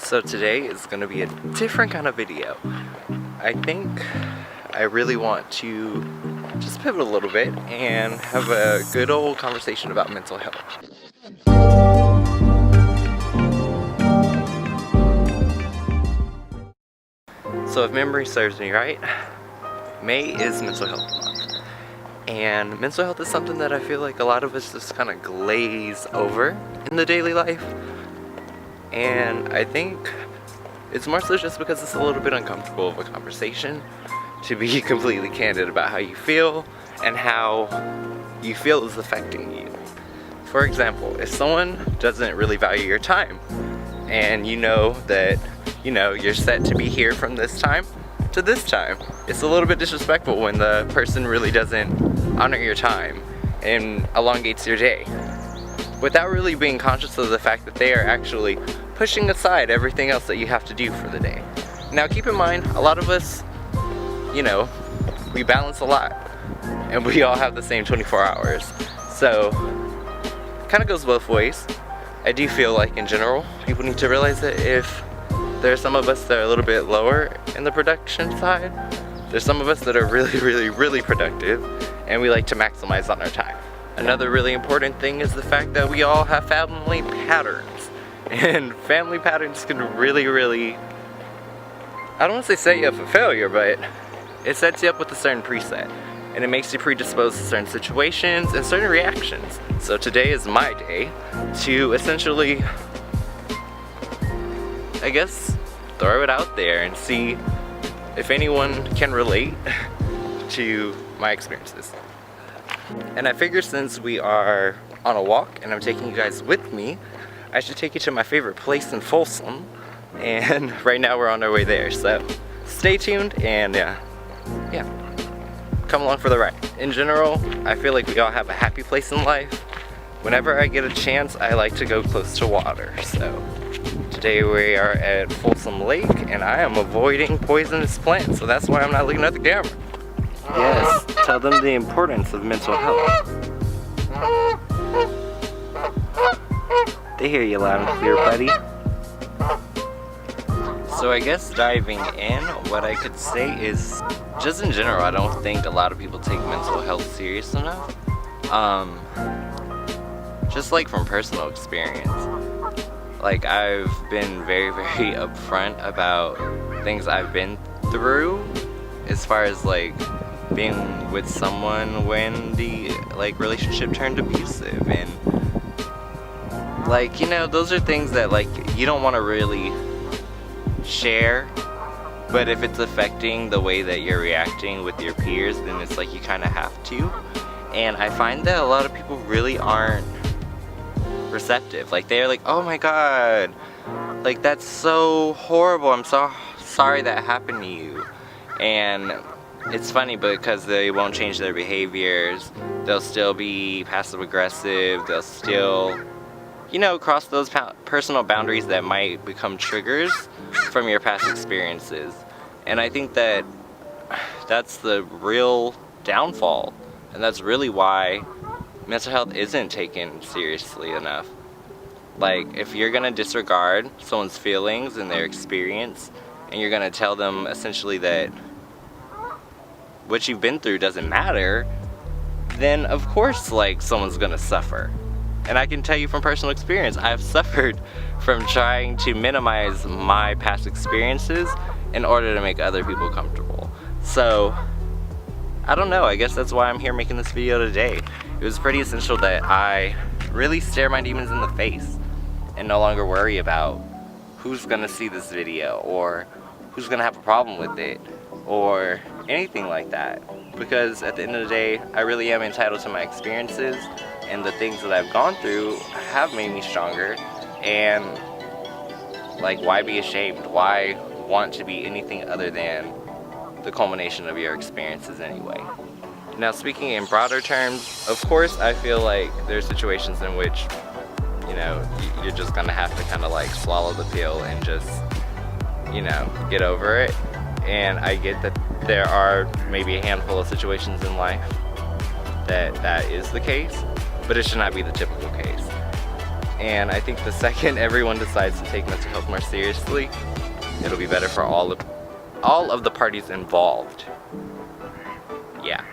So today is going to be a different kind of video. I think I really want to just pivot a little bit and have a good old conversation about mental health. So if memory serves me right, May is Mental Health Month. And mental health is something that I feel like a lot of us just kind of glaze over in the daily life. And I think it's more so just because it's a little bit uncomfortable of a conversation to be completely candid about how you feel and how you feel is affecting you. For example, if someone doesn't really value your time and you know that you're set to be here from this time to this time, it's a little bit disrespectful when the person really doesn't honor your time and elongates your day without really being conscious of the fact that they are actually pushing aside everything else that you have to do for the day. Now keep in mind, a lot of us, we balance a lot and we all have the same 24 hours. So it kind of goes both ways. I do feel like in general, people need to realize that if there are some of us that are a little bit lower in the production side, there's some of us that are really productive and we like to maximize on our time. Another really important thing is the fact that we all have family patterns. And family patterns can really, I don't want to say set you up for failure, but it sets you up with a certain preset. And it makes you predisposed to certain situations and certain reactions. So today is my day to essentially, I guess, throw it out there and see if anyone can relate to my experiences. And I figure since we are on a walk and I'm taking you guys with me, I should take you to my favorite place in Folsom, and right now we're on our way there, so stay tuned and yeah, come along for the ride. In general, I feel like we all have a happy place in life. Whenever I get a chance, I like to go close to water, so today we are at Folsom Lake and I am avoiding poisonous plants, so that's why I'm not looking at the camera. Yes, tell them the importance of mental health. They hear you loud and clear, buddy. So I guess diving in, what I could say is, just in general, I don't think a lot of people take mental health serious enough. Just like from personal experience. Like I've been very upfront about things I've been through as far as like being with someone when the relationship turned abusive, and those are things that you don't want to really share, but if it's affecting the way that you're reacting with your peers, then it's like you kind of have to. And I find that a lot of people really aren't receptive. They're like, oh my god, that's so horrible, I'm so sorry that happened to you. And it's funny because they won't change their behaviors, they'll still be passive aggressive, they'll still cross those personal boundaries that might become triggers from your past experiences. And I think that that's the real downfall, and that's really why mental health isn't taken seriously enough. If you're gonna disregard someone's feelings and their experience, and you're gonna tell them essentially that what you've been through doesn't matter, then of course someone's gonna suffer. And I can tell you from personal experience, I've suffered from trying to minimize my past experiences in order to make other people comfortable. So, I don't know, I guess that's why I'm here making this video today. It was pretty essential that I really stare my demons in the face and no longer worry about who's gonna see this video or who's gonna have a problem with it or anything like that. Because at the end of the day, I really am entitled to my experiences, and the things that I've gone through have made me stronger. And why be ashamed? Why want to be anything other than the culmination of your experiences anyway? Now speaking in broader terms, of course I feel like there's situations in which you're just gonna have to kind of swallow the pill and just get over it. And I get that there are maybe a handful of situations in life that is the case, but it should not be the typical case. And I think the second everyone decides to take mental health more seriously, it'll be better for all of the parties involved. Yeah,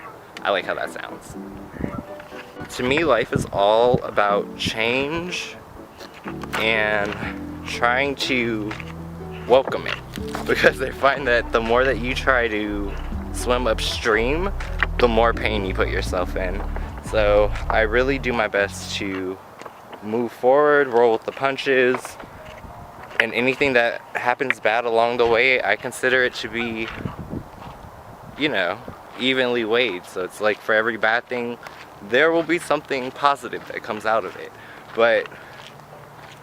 I like how that sounds. To me, life is all about change and trying to welcome it, because I find that the more that you try to swim upstream, the more pain you put yourself in. So I really do my best to move forward, roll with the punches, and anything that happens bad along the way, I consider it to be, you know, evenly weighed. So it's like for every bad thing, there will be something positive that comes out of it. But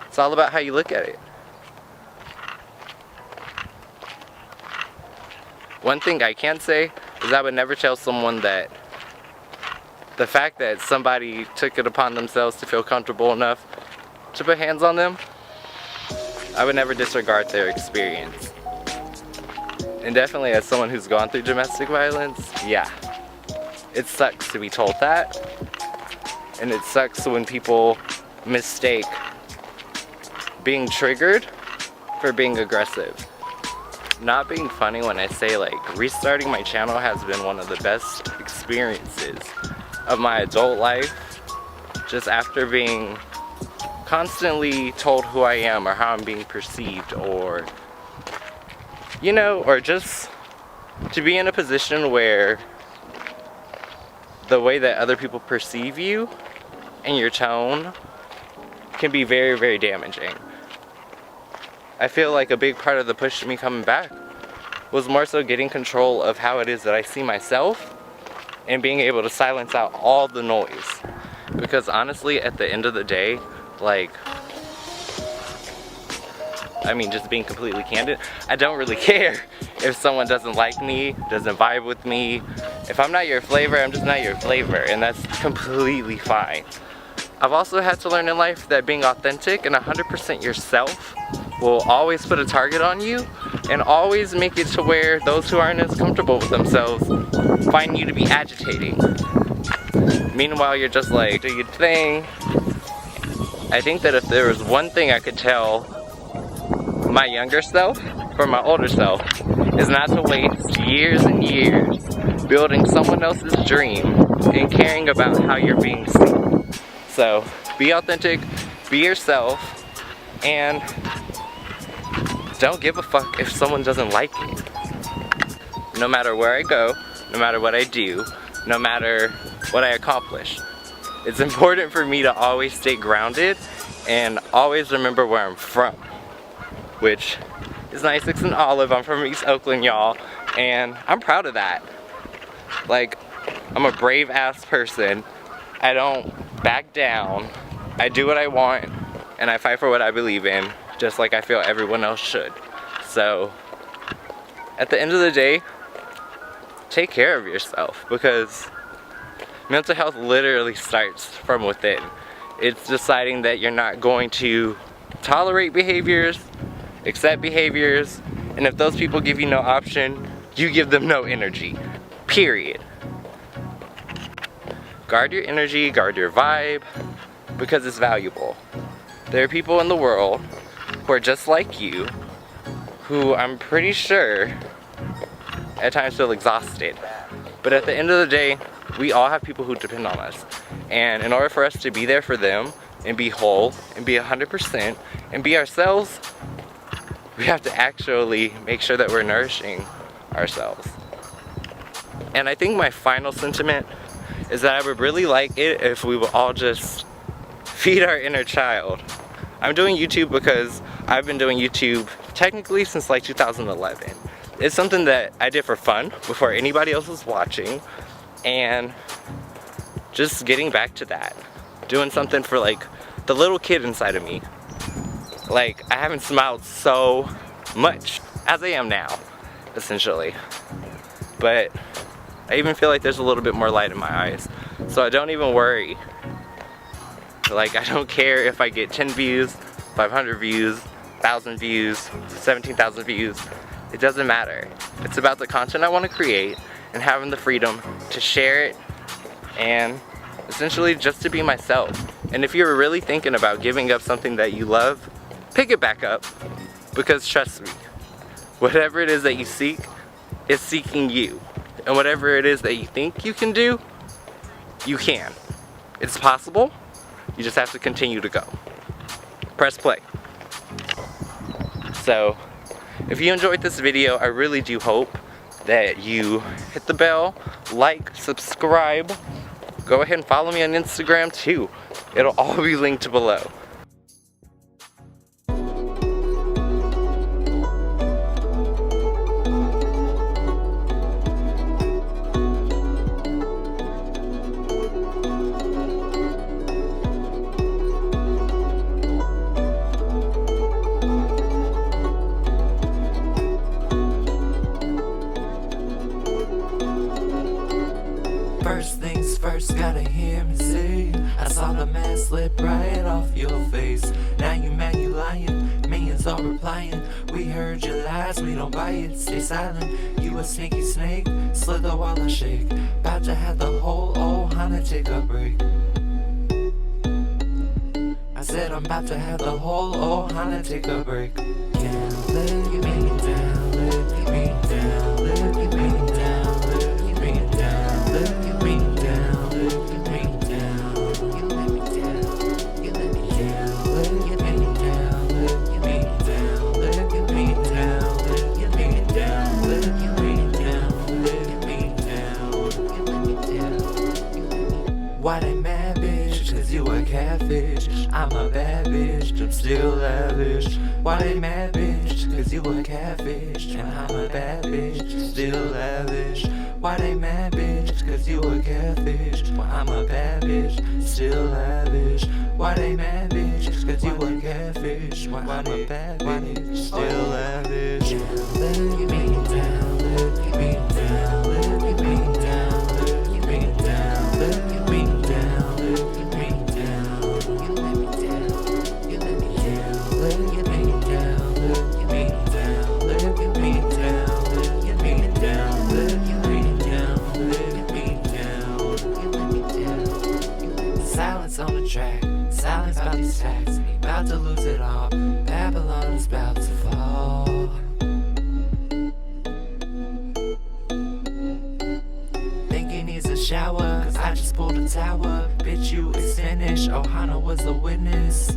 it's all about how you look at it. One thing I can say is I would never tell someone that the fact that somebody took it upon themselves to feel comfortable enough to put hands on them, I would never disregard their experience. And definitely as someone who's gone through domestic violence, yeah, it sucks to be told that. And it sucks when people mistake being triggered for being aggressive. Not being funny when I say, like, restarting my channel has been one of the best experiences of my adult life, just after being constantly told who I am or how I'm being perceived, or, you know, or just to be in a position where the way that other people perceive you and your tone can be very, very damaging. I feel like a big part of the push to me coming back was more so getting control of how it is that I see myself and being able to silence out all the noise. Because honestly, at the end of the day, like, I mean, just being completely candid, I don't really care if someone doesn't like me, doesn't vibe with me. If I'm not your flavor, I'm just not your flavor, and that's completely fine. I've also had to learn in life that being authentic and 100% yourself will always put a target on you and always make it to where those who aren't as comfortable with themselves find you to be agitating. Meanwhile, you're just like, do your thing. I think that if there was one thing I could tell my younger self from my older self, is not to waste years and years building someone else's dream and caring about how you're being seen. So be authentic, be yourself, and don't give a fuck if someone doesn't like it. No matter where I go, no matter what I do, no matter what I accomplish, it's important for me to always stay grounded and always remember where I'm from, which is 96 and Olive. I'm from East Oakland, y'all, and I'm proud of that. Like, I'm a brave ass person. I don't back down. I do what I want, and I fight for what I believe in, just like I feel everyone else should. So, at the end of the day, take care of yourself, because mental health literally starts from within. It's deciding that you're not going to tolerate behaviors, accept behaviors, and if those people give you no option, you give them no energy. Period. Guard your energy, guard your vibe, because it's valuable. There are people in the world who are just like you, who I'm pretty sure at times feel exhausted. But at the end of the day, we all have people who depend on us. And in order for us to be there for them and be whole and be 100% and be ourselves, we have to actually make sure that we're nourishing ourselves. And I think my final sentiment is that I would really like it if we would all just feed our inner child. I'm doing YouTube because I've been doing YouTube technically since like 2011. It's something that I did for fun before anybody else was watching, and just getting back to that. Doing something for like the little kid inside of me. Like, I haven't smiled so much as I am now, essentially. But I even feel like there's a little bit more light in my eyes. So I don't even worry. Like, I don't care if I get 10 views, 500 views, 1,000 views, 17,000 views. It doesn't matter. It's about the content I want to create and having the freedom to share it and essentially just to be myself. And if you're really thinking about giving up something that you love, pick it back up. Because trust me, whatever it is that you seek is seeking you. And whatever it is that you think you can do, you can. It's possible. You just have to continue to go. Press play. So, if you enjoyed this video, I really do hope that you hit the bell, like, subscribe. Go ahead and follow me on Instagram too. It'll all be linked below. First things first, gotta hear me say, I saw the mask slip right off your face. Now you mad, you lying, millions are replying. We heard your lies, we don't buy it, stay silent. You a sneaky snake, slither while I shake. About to have the whole old Honda take a break. I said I'm about to have the whole old Honda take a break. Can't let me down, let me down, let me down, let me down, let me down, let me down, you let me down, you let me down, let me down, let me down, let me down, let me down, let me down, let me down, you let me down. Why they mad, bitch? 'Cause you a catfish. I'm a bad bitch, I'm still lavish. Why they mad, bitch? 'Cause you a catfish. And I'm a bad bitch, still lavish. Why they mad, bitch? 'Cause you a catfish. Well, I'm a bad bitch, still lavish. Why they mad, bitch? 'Cause you a catfish. Well, I'm a bad bitch, still lavish. Let me down, let me down, let me down, let me down, let me down, let me down, you let me down, you let me down, let me down, let me down, let me down, let me down, let me down, let me down, you let me down. Silence on the track, silence about these facts, about to lose it all. Babylon is about to fall. Think he needs a shower, 'cause I just pulled a tower. Bitch, you is finished, Ohana was a witness.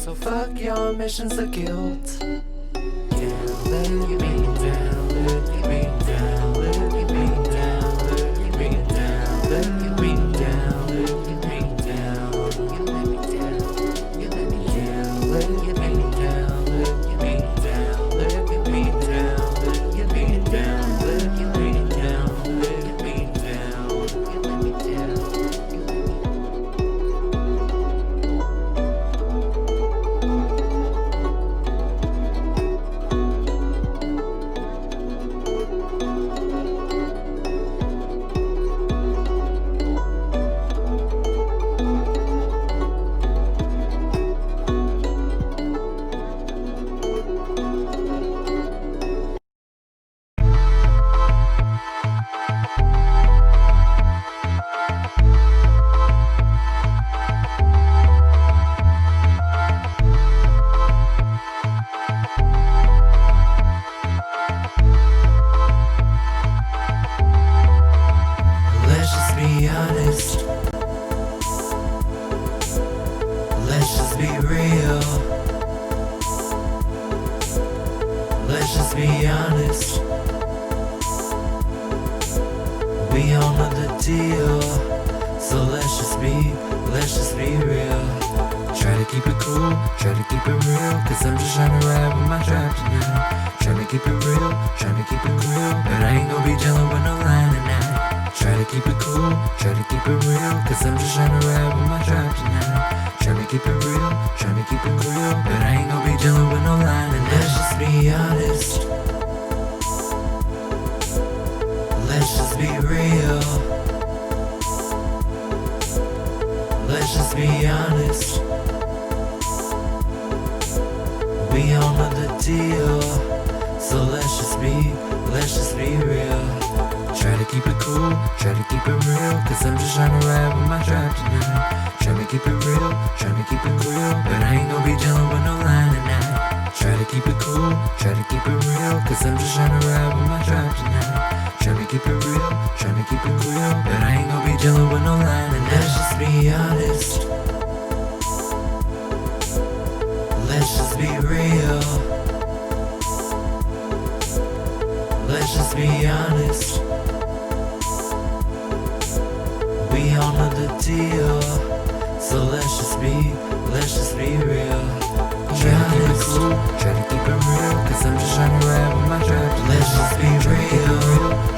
So fuck your missions of guilt. Yeah, let me down, let me down, let me down, let me down, let me down, let me down, you let me down, you let me down, let me down, let me down, let me down, let me down, let me down, let me down, you let me down, you let me down. Let's just be honest. Let's just be real. Let's just be honest. We all know the deal. So let's just be real. Try to keep it cool, try to keep it real, 'cause I'm just trying to ride with my trap tonight. Trying to keep it real, trying to keep it real, but I ain't gonna be dealing with no line tonight. Try to keep it cool, try to keep it real, 'cause I'm just trying to ride with my trap tonight. Trying to keep it real, trying to keep it real, but I ain't gonna be dealing with no line tonight. Let's just be honest. Let's just be real. Let's just be honest. We all know the deal. So let's just be real. Try to keep it cool, try to keep it real, cause I'm just tryna ride with my tribe tonight. Try to keep it real, try to keep it real, but I ain't gon' be dealing with no line tonight. Try to keep it cool, try to keep it real, cause I'm just tryna ride with my tribe tonight. Try to keep it real, try to keep it real, but I ain't gon' be dealing with no line tonight. Let's just be honest. Let's just be real. Let's just be honest. We all know the deal, so let's just be real. Try to keep it cool, try to keep it real, cause I'm just tryna ride with my tribe. Let's just be real,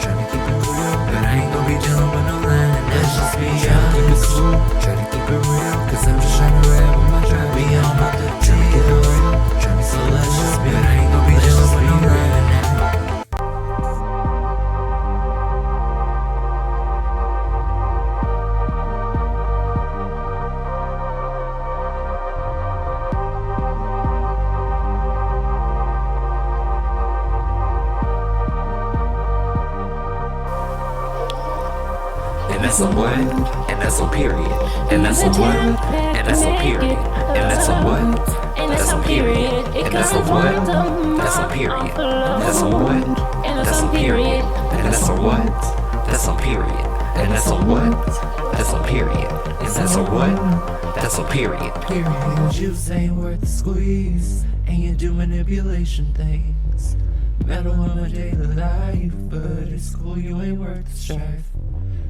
try to keep it real, but I ain't gon' be dealing with no line. Let's just be honest, try to keep it real, cause I'm just tryna ride with my tribe. We all know the deal, so let's just be, but I ain't gon' be dealing with no line. And that's a what? And that's a period. And that's a what? And that's a period. And that's a what? That's a period. And that's a what? That's a period. That's a what? That's a period. And that's a what? That's a period. And that's a what? That's a period. And that's a what? That's a period. Period. Juice ain't worth the squeeze, and you do manipulation things. Metal on my daily life, but at school you ain't worth the strife.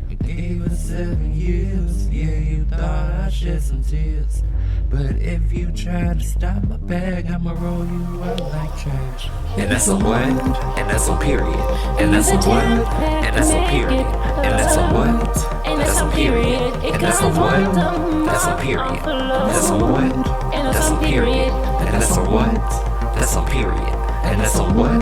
You gave us 7 years, yeah, you thought I'd shed some tears. But if you try to stop my bag, I'ma roll you out like trash. And that's a what? And that's a period. And that's a what? And that's a period. And that's a what? That's a period. And that's a what? That's a period. That's a what? That's a period. And that's a what? That's a period. And that's a what?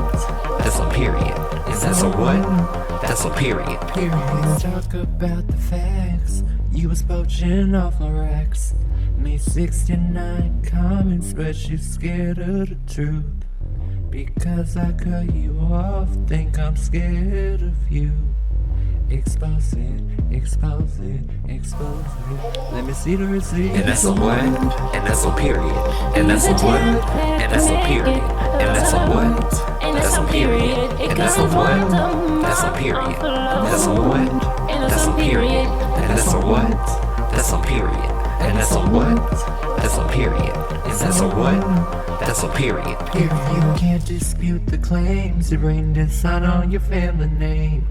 That's a period. And that's a what? That's a period. Period. Talk about the facts. You was poaching off my racks. Made 69 comments, but you scared of the truth. Because I cut you off, think I'm scared of you. Expose it, expose it, expose it. Let me see the receipt. And that's a what? And that's a period. And that's a what? And that's a period. And that's a what? That's a period. And that's a what? That's a period. That's a what? That's a period. And that's a what? That's a period. And that's a what? That's a period. And that's a what? That's a period. You can't dispute the claims. You bring dishonor on your family name.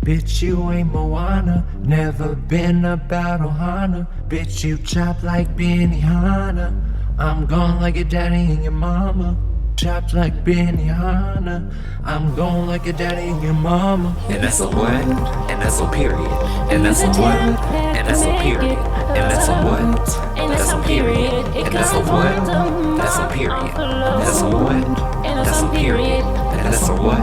Bitch, you ain't Moana, never been about Ohana. Bitch, you chop like Benihana. I'm gone like your daddy and your mama. Chopped like Benihana. I'm gone like your daddy and your mama. And that's a what? And that's a period. And that's a what? And that's a period. And that's a what? That's a period. And that's a what? That's a period. That's a what? That's a period. And that's a what?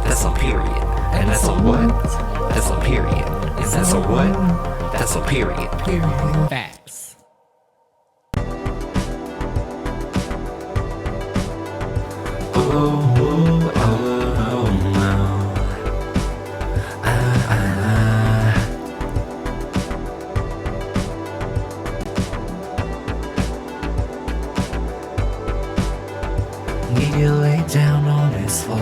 That's a period. And that's a what? That's a period. And that's a what? That's a period. Period. Facts. Oh, no. Need you lay down on this floor.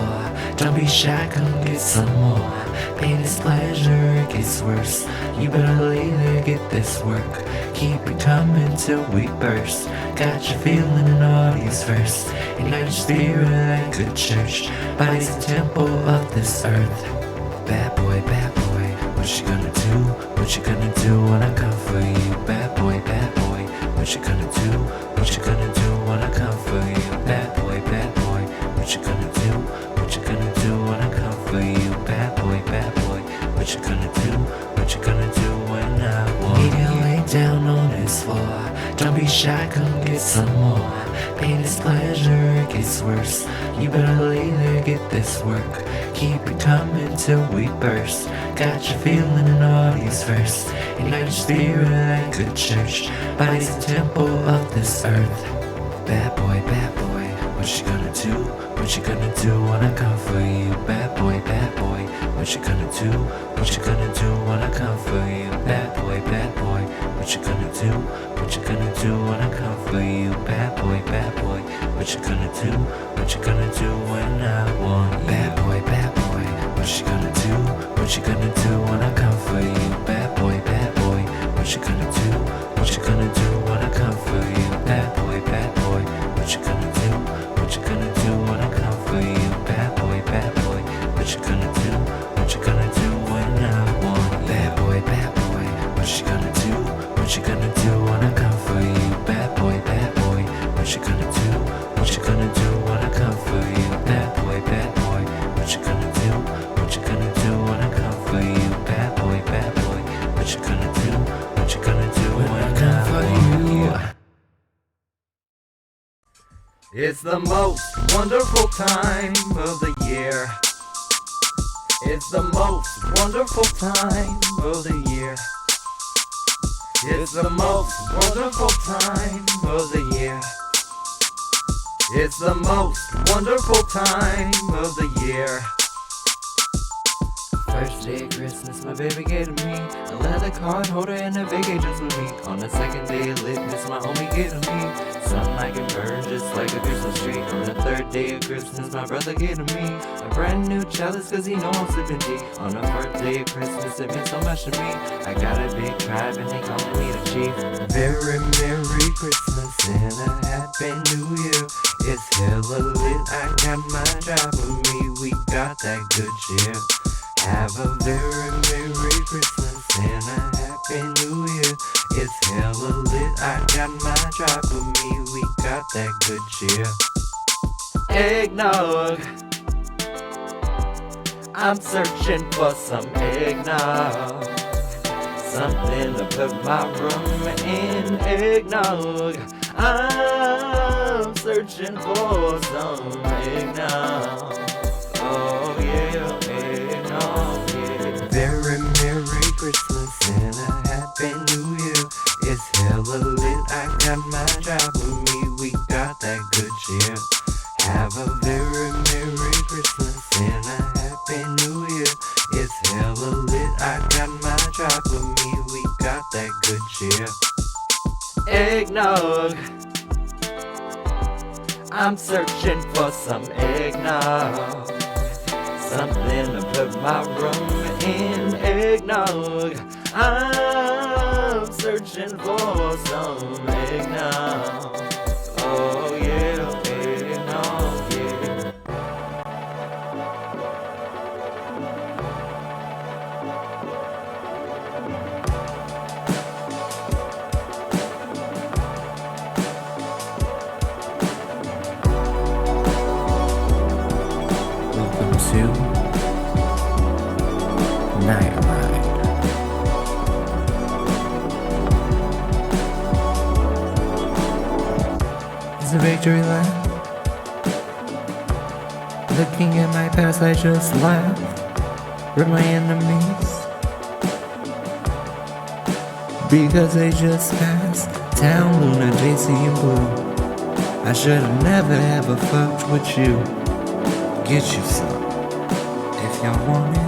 Don't be shy, come get some more. Pain is pleasure, it gets worse. You better leave it, get this work. Keep it coming till we burst. Got you feeling an audience first. Ignite your spirit like a church. Body's the temple of this earth. Bad boy, what you gonna do? What you gonna do when I come for you? Bad boy, what you gonna do? What you gonna do when I come for you? Bad boy, what you gonna do? What you gonna do when I come for you? Bad boy, what you gonna do? What you gonna do when I want you? Need you lay down on this floor. Don't be shy, come get some more. Pain is pleasure, it gets worse. You better leave it, get this work. Keep it coming till we burst. Got you feeling an audience first. Ignite your spirit like a church. Body's the temple of this earth. Bad boy, What you gonna do? What you gonna do when I come for you? Bad boy, bad boy. What you gonna do? What you gonna do when I come for you? Bad boy, bad boy. What you gonna do? What you gonna do when I come for you? Bad boy, bad boy. What you gonna do? What you gonna do when I want you? Bad boy, bad boy. What you gonna do? What you gonna do when I come for you? Bad boy, bad boy. What you gonna do? What you gonna do when I come for you? Bad boy, bad boy. What you gonna do? What you gonna do when I come for you? Bad boy, bad boy. What you gonna do? What you gonna do when I want you? Bad boy, bad boy. What you gonna do? What you gonna do when I come for you? Bad boy, bad boy. What you gonna do? What you gonna do when I come for you? Bad boy, bad boy. What you gonna do? What you gonna do when I come for you? Bad boy, bad boy. What you gonna do? What you gonna do when I come for you? It's the most wonderful time of the year. It's the most wonderful time of the year. It's the most wonderful time of the year. It's the most wonderful time of the year. First day of Christmas, my baby gave to me a leather card holder and a vacations with me. On the second day of litmus, my homie gave to me something I can burn just like a Christmas tree. On the third day of Christmas, my brother gave to me a brand new chalice cause he know I'm sipping tea. On the fourth day of Christmas, it meant so much to me. I got a big tribe and they calling me the chief. Very Merry Christmas and a Happy New Year. It's hella lit, I got my tribe with me. We got that good cheer. Have a very Merry Christmas and a Happy New Year. It's hella lit, I got my tribe with me. We got that good cheer. Eggnog, I'm searching for some eggnog. Something to put my room in. Eggnog, I'm searching for some eggnog. Oh yeah, eggnog, yeah. Very Merry Christmas and a Happy New Year. It's hella lit, I got my tribe with me. We got that good cheer. Have a very Merry Christmas and a Happy New Year. It's hella lit, I got my tribe with me. We got that good cheer. Eggnog, I'm searching for some eggnog. Something to put my room in. Eggnog, I'm searching for some eggnog. Oh yeah, eggnog, yeah. Welcome to Night Ride. It's a victory lap. Looking at my past, I just laugh. With my enemies, because they just passed. Town, Luna, JC, and Blue. I should've never ever fucked with you. Get you some, if y'all want it.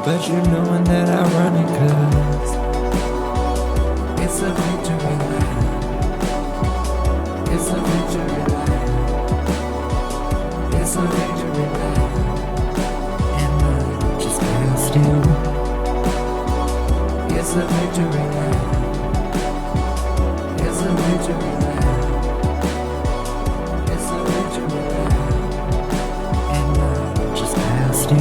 But you knowin' that I run it cause it's a victory lap. It's a victory lap. It's a victory lap. And I just passed you. It's a victory lap. It's a victory lap. It's a victory lap. And I just passed you.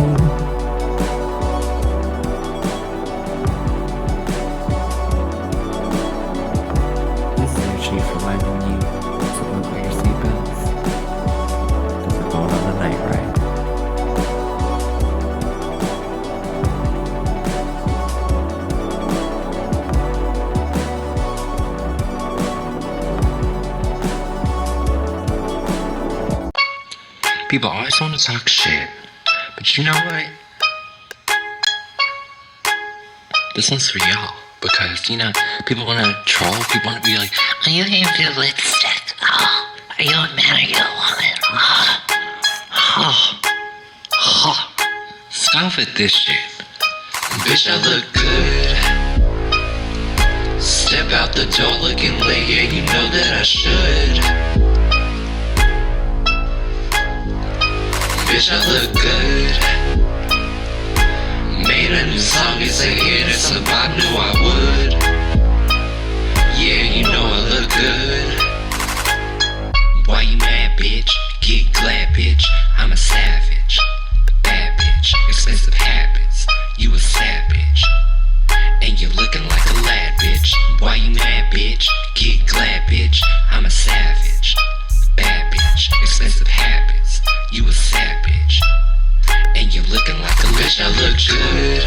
Reminding you to buckle your seatbelts, because we're going on a night ride. People always want to talk shit, but you know what? This one's for y'all. Because, you know, people want to troll, people want to be like, oh, you have your lipstick, oh, Are you a man or you a woman? Scoff at this shit. Bitch, I look good. Step out the door looking late, yeah, you know that I should. Bitch, I look good. Made a new song, it's a hit, it's a vibe, knew I would. Yeah, you know I look good. Why you mad, bitch? Get glad, bitch. I'm a savage. Bad bitch, expensive habits. You a savage. And you're looking like a lad, bitch. Why you mad, bitch? Get glad, bitch. I'm a savage. Bad bitch, expensive habits. You a savage. And you're looking like a bitch. I look good.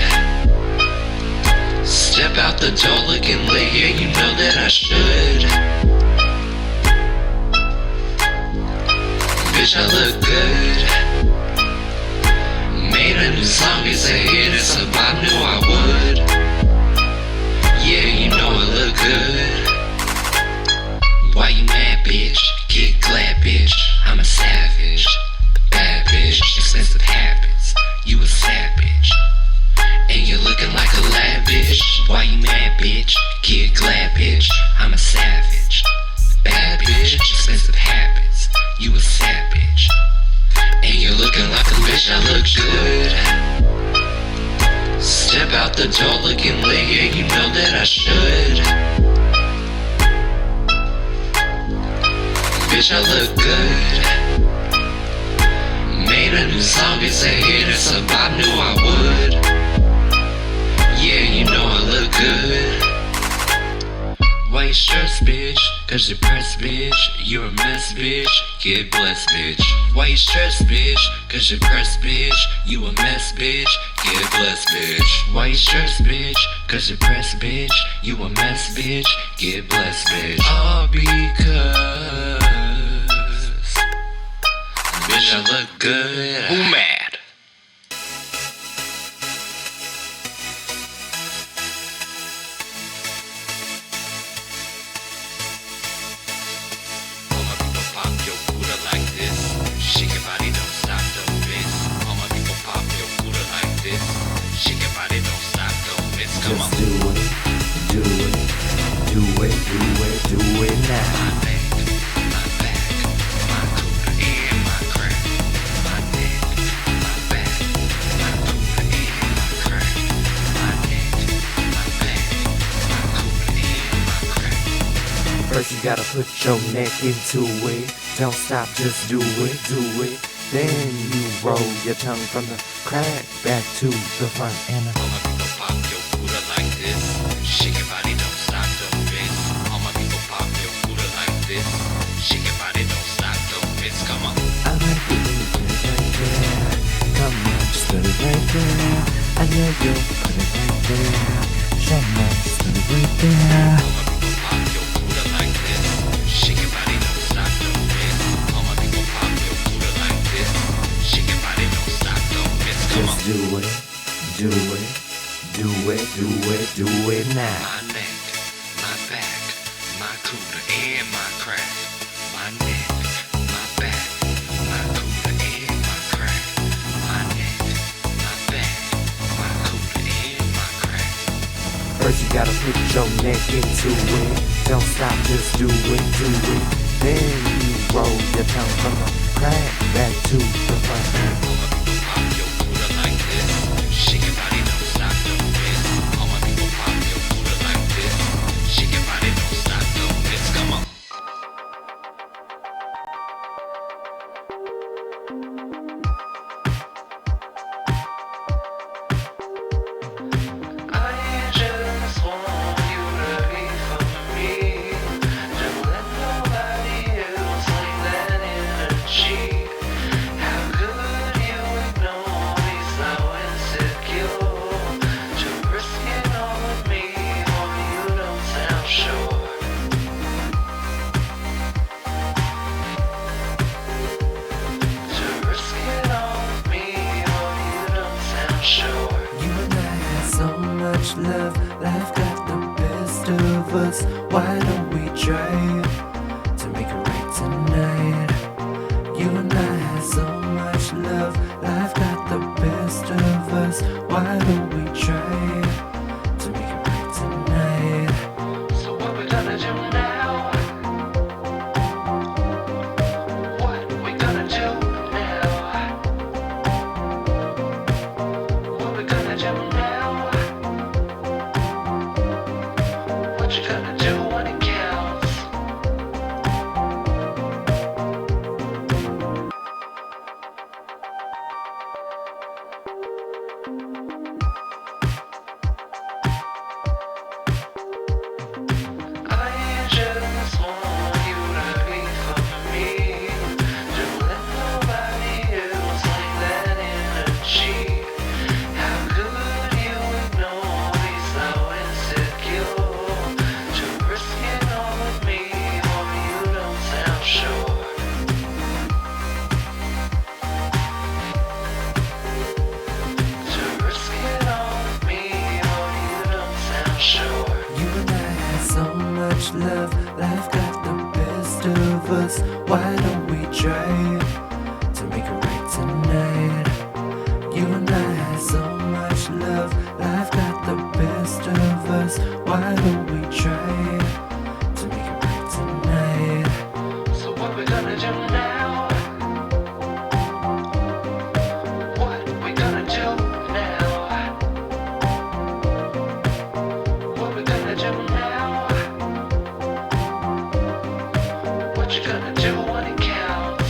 Step out the door looking late, yeah, you know that I should. Bitch, I look good. Made a new song, it's a hit, it's a vibe, knew I would. Yeah, you know I look good. Why you mad, bitch? Get glad, bitch. I'm a savage. Bad bitch, expensive habits. You a savage. And you're looking like a lad, bitch. Why you mad, bitch? Get glad, bitch. I'm a savage. Bad bitch, expensive habits. You a savage. And you're looking like a bitch. I look good. Step out the door looking late, yeah, you know that I should. Bitch, I look good. Made a new song, it's a hit, it's a vibe, knew I would. Yeah, you know I look good. White shirts, bitch, cause you're pressed, bitch. You're a mess, bitch, get blessed, bitch. White shirts, bitch, cause you're pressed, bitch. You a mess, bitch, get blessed, bitch. White shirts, bitch, cause you're pressed, bitch. You a mess, bitch, get blessed, bitch. All because, bitch, I look good. Who mad? Just do it, do it, do it, do it, do it now. My neck, my back, my cooler and my crack. My neck, my back, my cooler and my crack. My neck, my back, my cooler and my crack. First you gotta put your neck into it. Don't stop, just do it, do it. Then you roll your tongue from the crack back to the front and All my people pop your cooler like this. Shake your body, don't stop, don't miss. All my people pop your cooler like this. Shake your body, don't stop, don't miss. Come on. I like it when you put it right there. Come on, just put it right there. I know you'll put it right there. Show me, just put it right there. All my people pop your cooler like this. Shake your body, don't stop, don't miss. All my people pop your cooler like this. Shake your body, don't stop, don't miss. Come on. Just do it, do it, do it, do it, do it now. My neck, my back, my cooler and my crack. My neck, my back, my cooler and my crack. My neck, my back, my cooler and my crack. First you gotta put your neck into it. Don't stop, just do it, do it. Then you roll your tongue from the crack back to the front. All my people pop your cooler like this. Shake your body, don't stop, don't miss. All my people pop your cooler like this. Shake your body, don't stop, don't miss. Come on. I just want you to be for me. Don't let nobody else like that energy. How good of us. Why don't we try to make it right tonight? You and I had so much love, life got the best of us. Why don't we try to make it right tonight? So what we gonna do now? What we gonna do now? What we gonna do now? What you gonna do when it counts?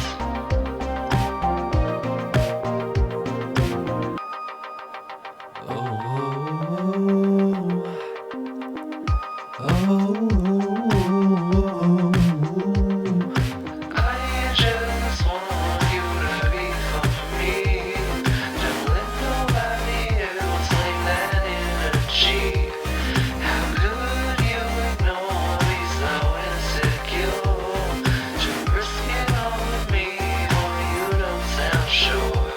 Oh, I just want you to be for me. Don't let nobody else claim that energy. How could you ignore me so insecure? To risk it all with me, or you don't sound sure.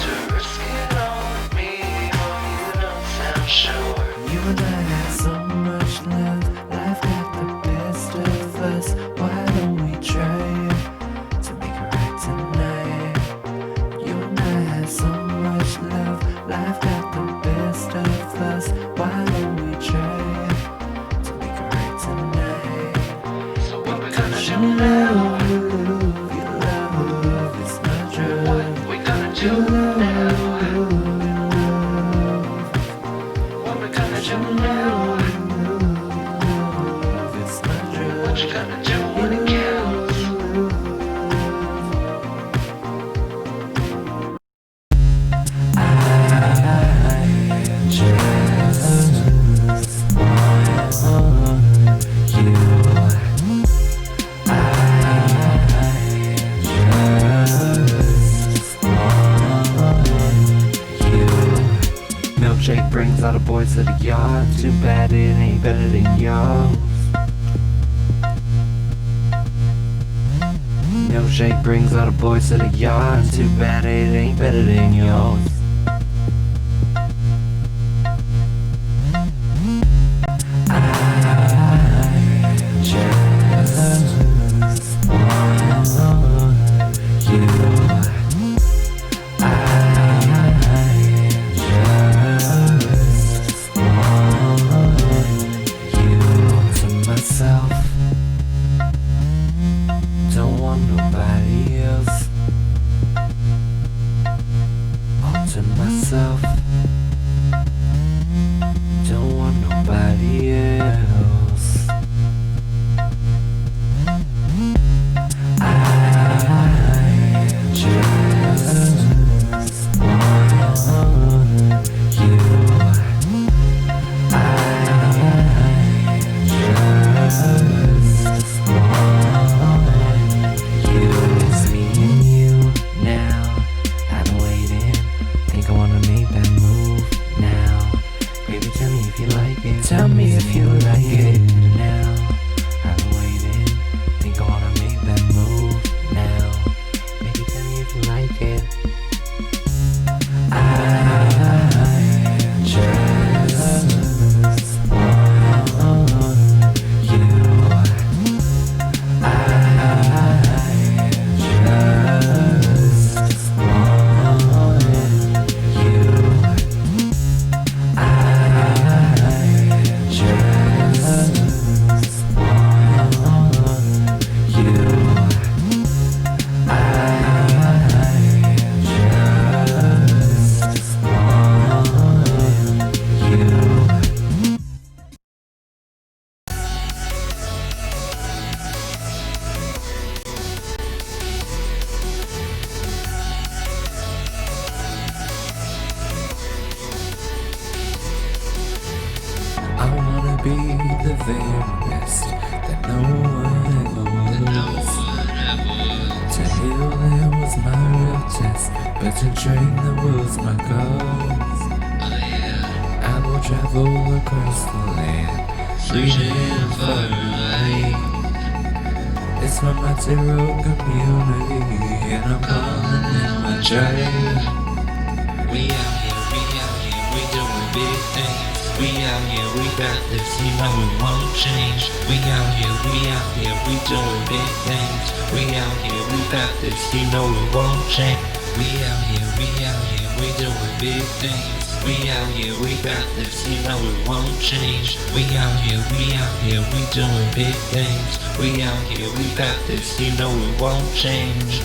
To risk it all with me, or you don't sound sure. You and I had so much love, life got the best of us. Why don't we try to make it right tonight? You and I had so much love, life got the best of us. Why don't we try to make it right tonight? So what we gonna do now? Your love is my drug. What we gonna do now? What we gonna do now? It's my drug. What you gonna do when it counts? I just want you. I just want you. Milkshake brings all the boys to the yard. Too bad it ain't better than yours. Milkshake brings all the boys to the yard. Too bad it ain't better than yours. I just want you. I just want you. To myself, don't want nobody else. To myself, don't want nobody else. I just want you. I just want you. It's me and you now. I've been waiting. Think I wanna make that move now. Baby, tell me if you like it. Tell me if you like it now. I've been waiting. Think I wanna make that move now. Baby, tell me if you like it. I just want you. I just want you. I just want you. I wanna be the very best that no one ever was. To heal them was my real test, but to train them was my goal. I will travel across the land, reaching far away. It's my material community, and I'm calling in my tribe. We out here, we doing big things. We out here, we got this, you know it won't change. We out here, we doing big things. We out here, we got this, you know it won't change. We out here, we doing big things. We out here, we got this, you know it won't change. We out here, we doing big things. We out here, we got this, you know it won't change.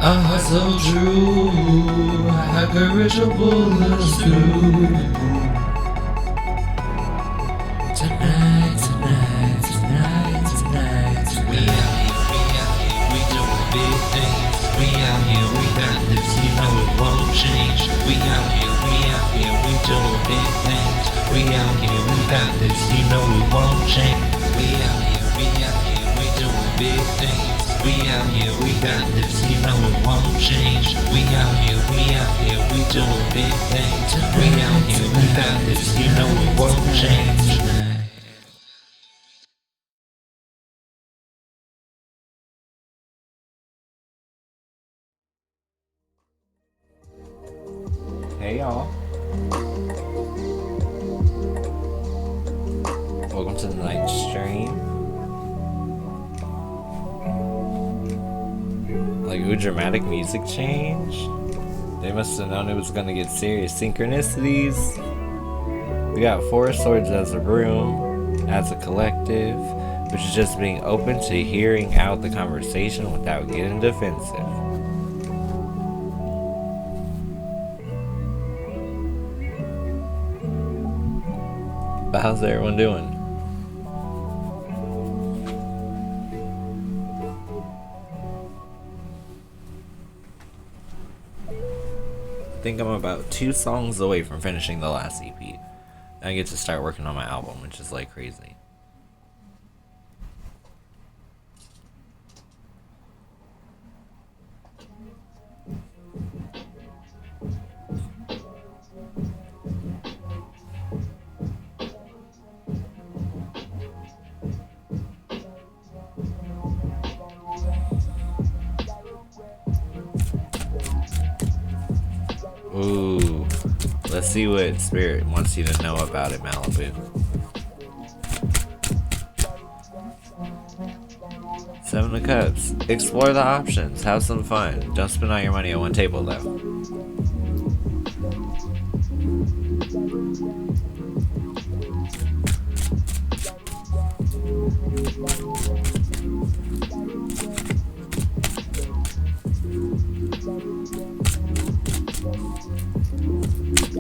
I hustle through, I got ritual bullets through. Tonight, we out here, we doing big things. We out here, we got this, you know it won't change. We out here, we doing big things. We out here, we got this, you know it won't change. We out here, we doing big things. We out here, we got this, you know it won't change. We out here, we doing big things. We out here, we got this, you know it won't change. Hey y'all. Welcome to the night stream. Like, ooh, dramatic music change? They must have known it was gonna get serious. Synchronicities. We got 4 swords as a room, as a collective, which is just being open to hearing out the conversation without getting defensive. But how's everyone doing? I think I'm about 2 songs away from finishing the last EP. I get to start working on my album, which is like crazy. Ooh, let's see what Spirit wants you to know about it, Malibu. 7 of Cups. Explore the options. Have some fun. Don't spend all your money on one table, though.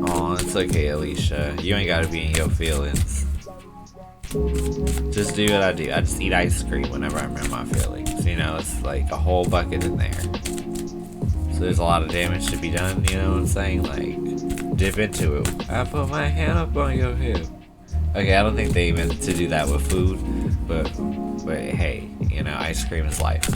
Aw, it's okay, Alicia. You ain't gotta be in your feelings. Just do what I do. I just eat ice cream whenever I'm in my feelings. You know, it's like a whole bucket in there. So there's a lot of damage to be done, you know what I'm saying? Like, dip into it. I put my hand up on your hip. Okay, I don't think they meant to do that with food, but hey, you know, ice cream is life.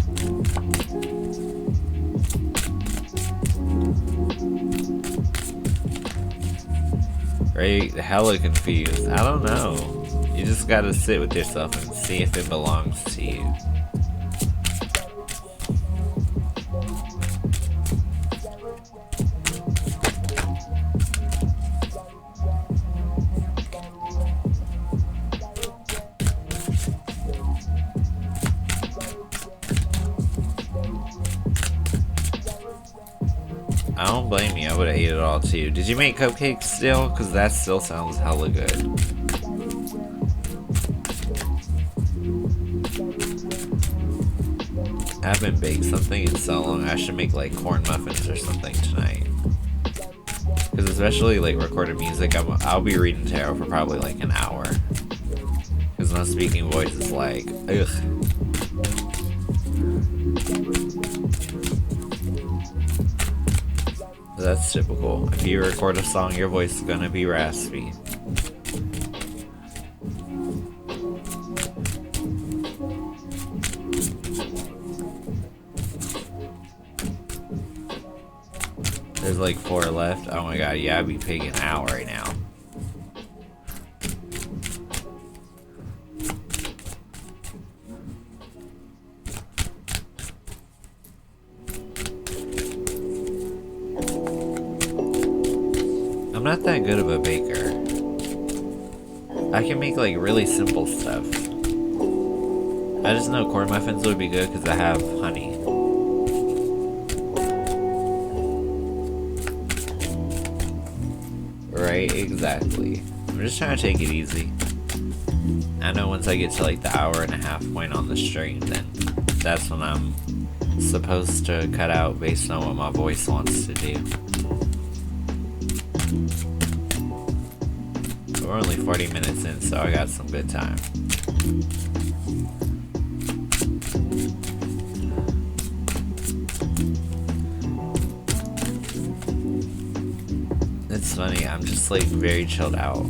Right? Hella confused. I don't know. You just gotta sit with yourself and see if it belongs to you. I don't blame you, I would've ate it all too. Did you make cupcakes still? Cause that still sounds hella good. I haven't baked something in so long. I should make like corn muffins or something tonight. Cause especially like recorded music, I'll be reading tarot for probably like an hour. Cause my speaking voice is like, ugh. That's typical. If you record a song, your voice is gonna be raspy. There's like 4 left. Oh my god, yeah, I'd be pigging out right now. I'm not that good of a baker. I can make like really simple stuff. I just know corn muffins would be good because I have honey. Right, exactly. I'm just trying to take it easy. I know once I get to like the 1.5 hour point on the stream, then that's when I'm supposed to cut out based on what my voice wants to do. We're only 40 minutes in, so I got some good time. It's funny, I'm just like very chilled out.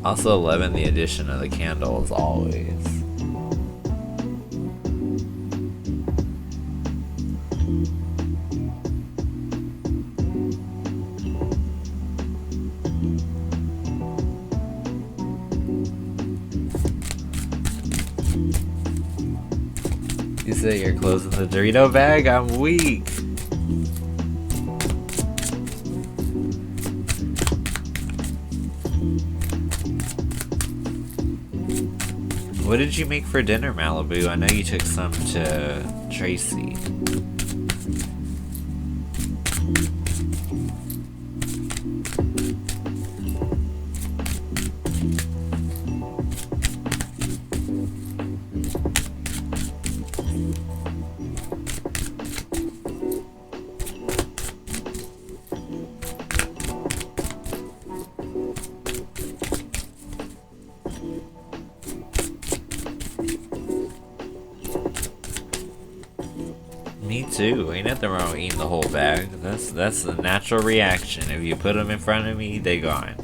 Also loving the addition of the candle as always. You say you're closing the Dorito bag? I'm weak. What did you make for dinner, Malibu? I know you took some to Tracy. Me too. Ain't nothing wrong with eating the whole bag. That's the natural reaction. If you put them in front of me, they gone.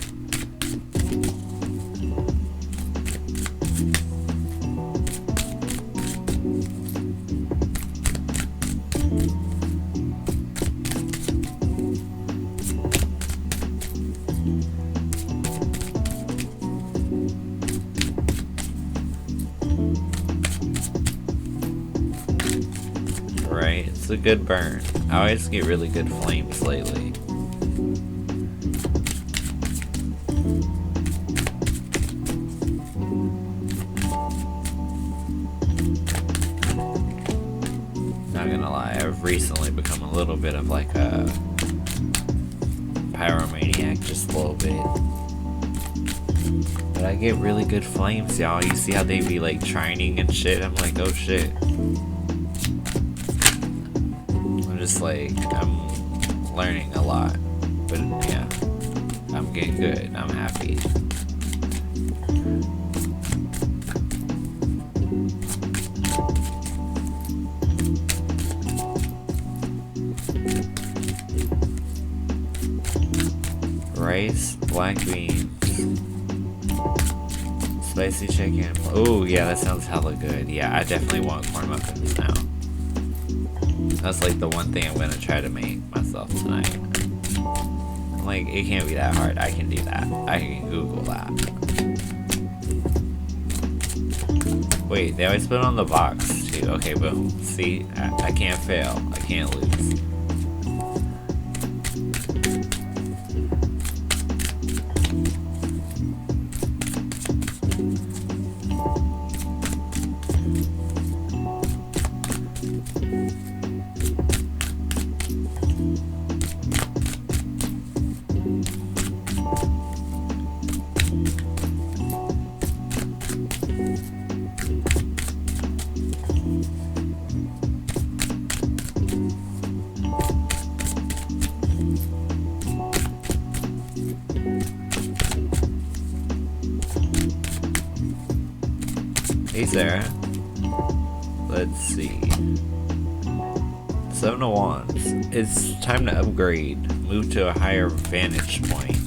Right, it's a good burn. I always get really good flames lately. Not gonna lie, I've recently become a little bit of like a pyromaniac, just a little bit. But I get really good flames, y'all. You see how they be like trining and shit? I'm like, oh shit. Just like, I'm learning a lot, but yeah, I'm getting good. I'm happy. Rice, black beans, spicy chicken. Oh yeah, that sounds hella good. Yeah, I definitely want corn muffins now. That's like the one thing I'm gonna try to make myself tonight. I'm like, it can't be that hard. I can do that. I can Google that. Wait, they always put it on the box too. Okay, boom. See, I can't fail. I can't lose. Hey Sarah. Let's see. 7 of Wands. It's time to upgrade. Move to a higher vantage point.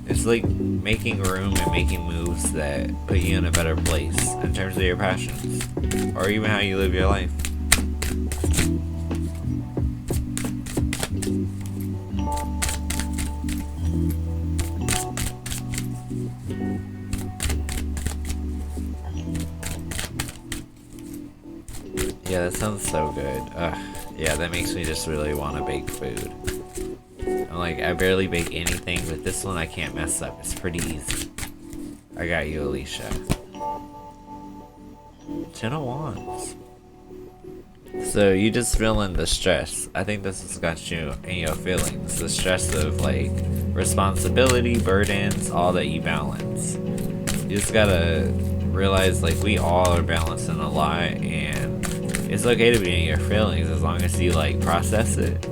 It's like making room and making moves that put you in a better place in terms of your passions. Or even how you live your life. Yeah, that sounds so good. Ugh, yeah, that makes me just really want to bake food. I'm like, I barely bake anything, but this one I can't mess up. It's pretty easy. I got you, Alicia. 10 of Wands. So you just feeling the stress. I think this has got you in your feelings. The stress of like responsibility, burdens, all that you balance. You just gotta realize like we all are balancing a lot, and it's okay to be in your feelings as long as you like process it.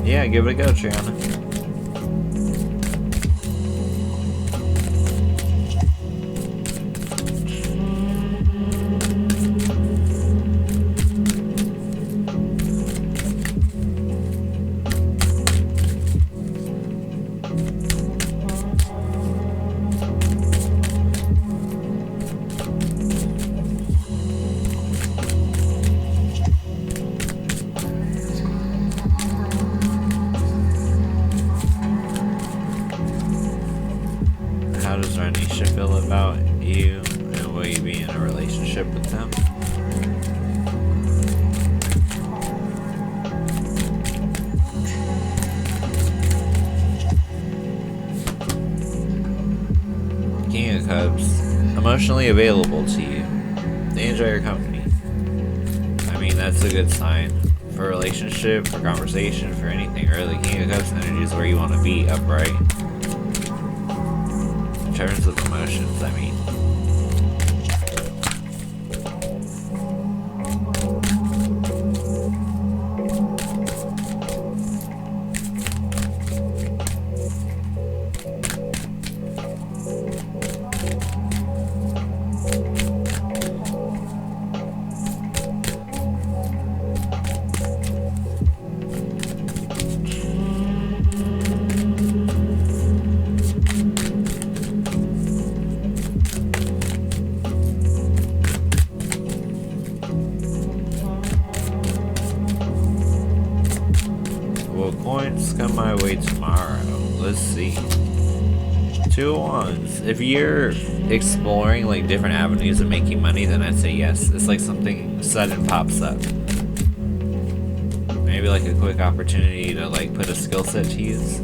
Yeah, give it a go, Triana. How does Ranisha feel about you, and will you be in a relationship with them? King of Cups, emotionally available to you. They enjoy your company. I mean, that's a good sign for a relationship, for conversation, for anything really. King of Cups energy is where you want to be, upright. In terms of emotions, I mean. Coins come my way tomorrow. Let's see. 2 of Wands. If you're exploring like different avenues of making money, then I'd say yes. It's like something sudden pops up. Maybe like a quick opportunity to like put a skill set to use.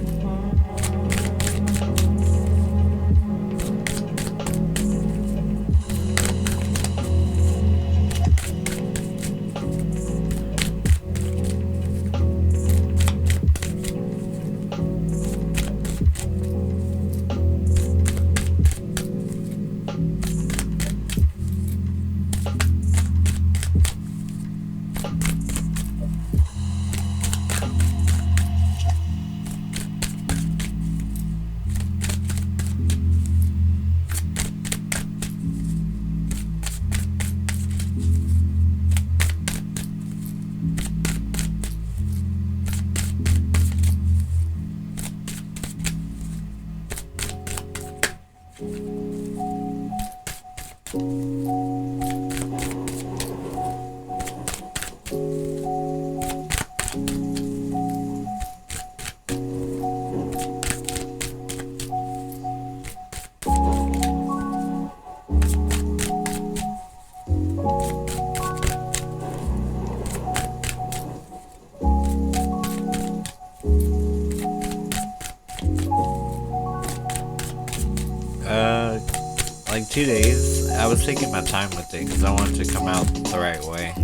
Like 2 days. I was taking my time with it because I wanted to come out the right way.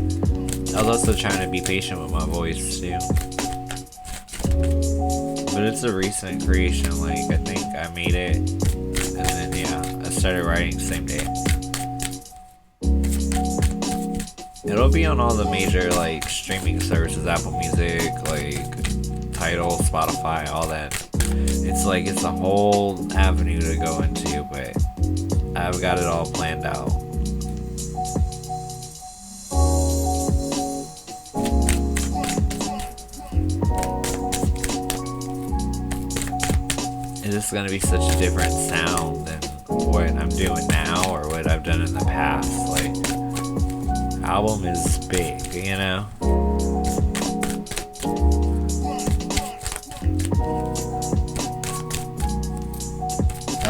I was also trying to be patient with my voice too. But it's a recent creation. Like I think I made it, and then yeah, I started writing the same day. It'll be on all the major like streaming services, Apple Music, like Tidal, Spotify, all that. It's a whole avenue to go into, but I've got it all planned out. It's just gonna be such a different sound than what I'm doing now or what I've done in the past. Like, album is big, you know?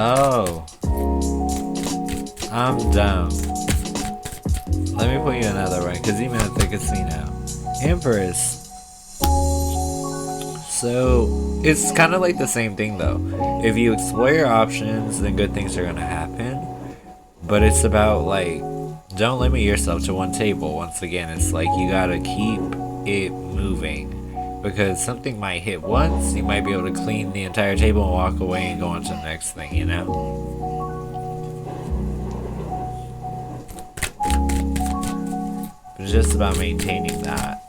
Oh. I'm dumb. Let me put you another one, because even at the casino. Empress. So, it's kind of like the same thing though. If you explore your options, then good things are going to happen. But it's about like, don't limit yourself to one table. Once again, it's like you got to keep it moving. Because something might hit once, you might be able to clean the entire table and walk away and go on to the next thing, you know? But it's just about maintaining that.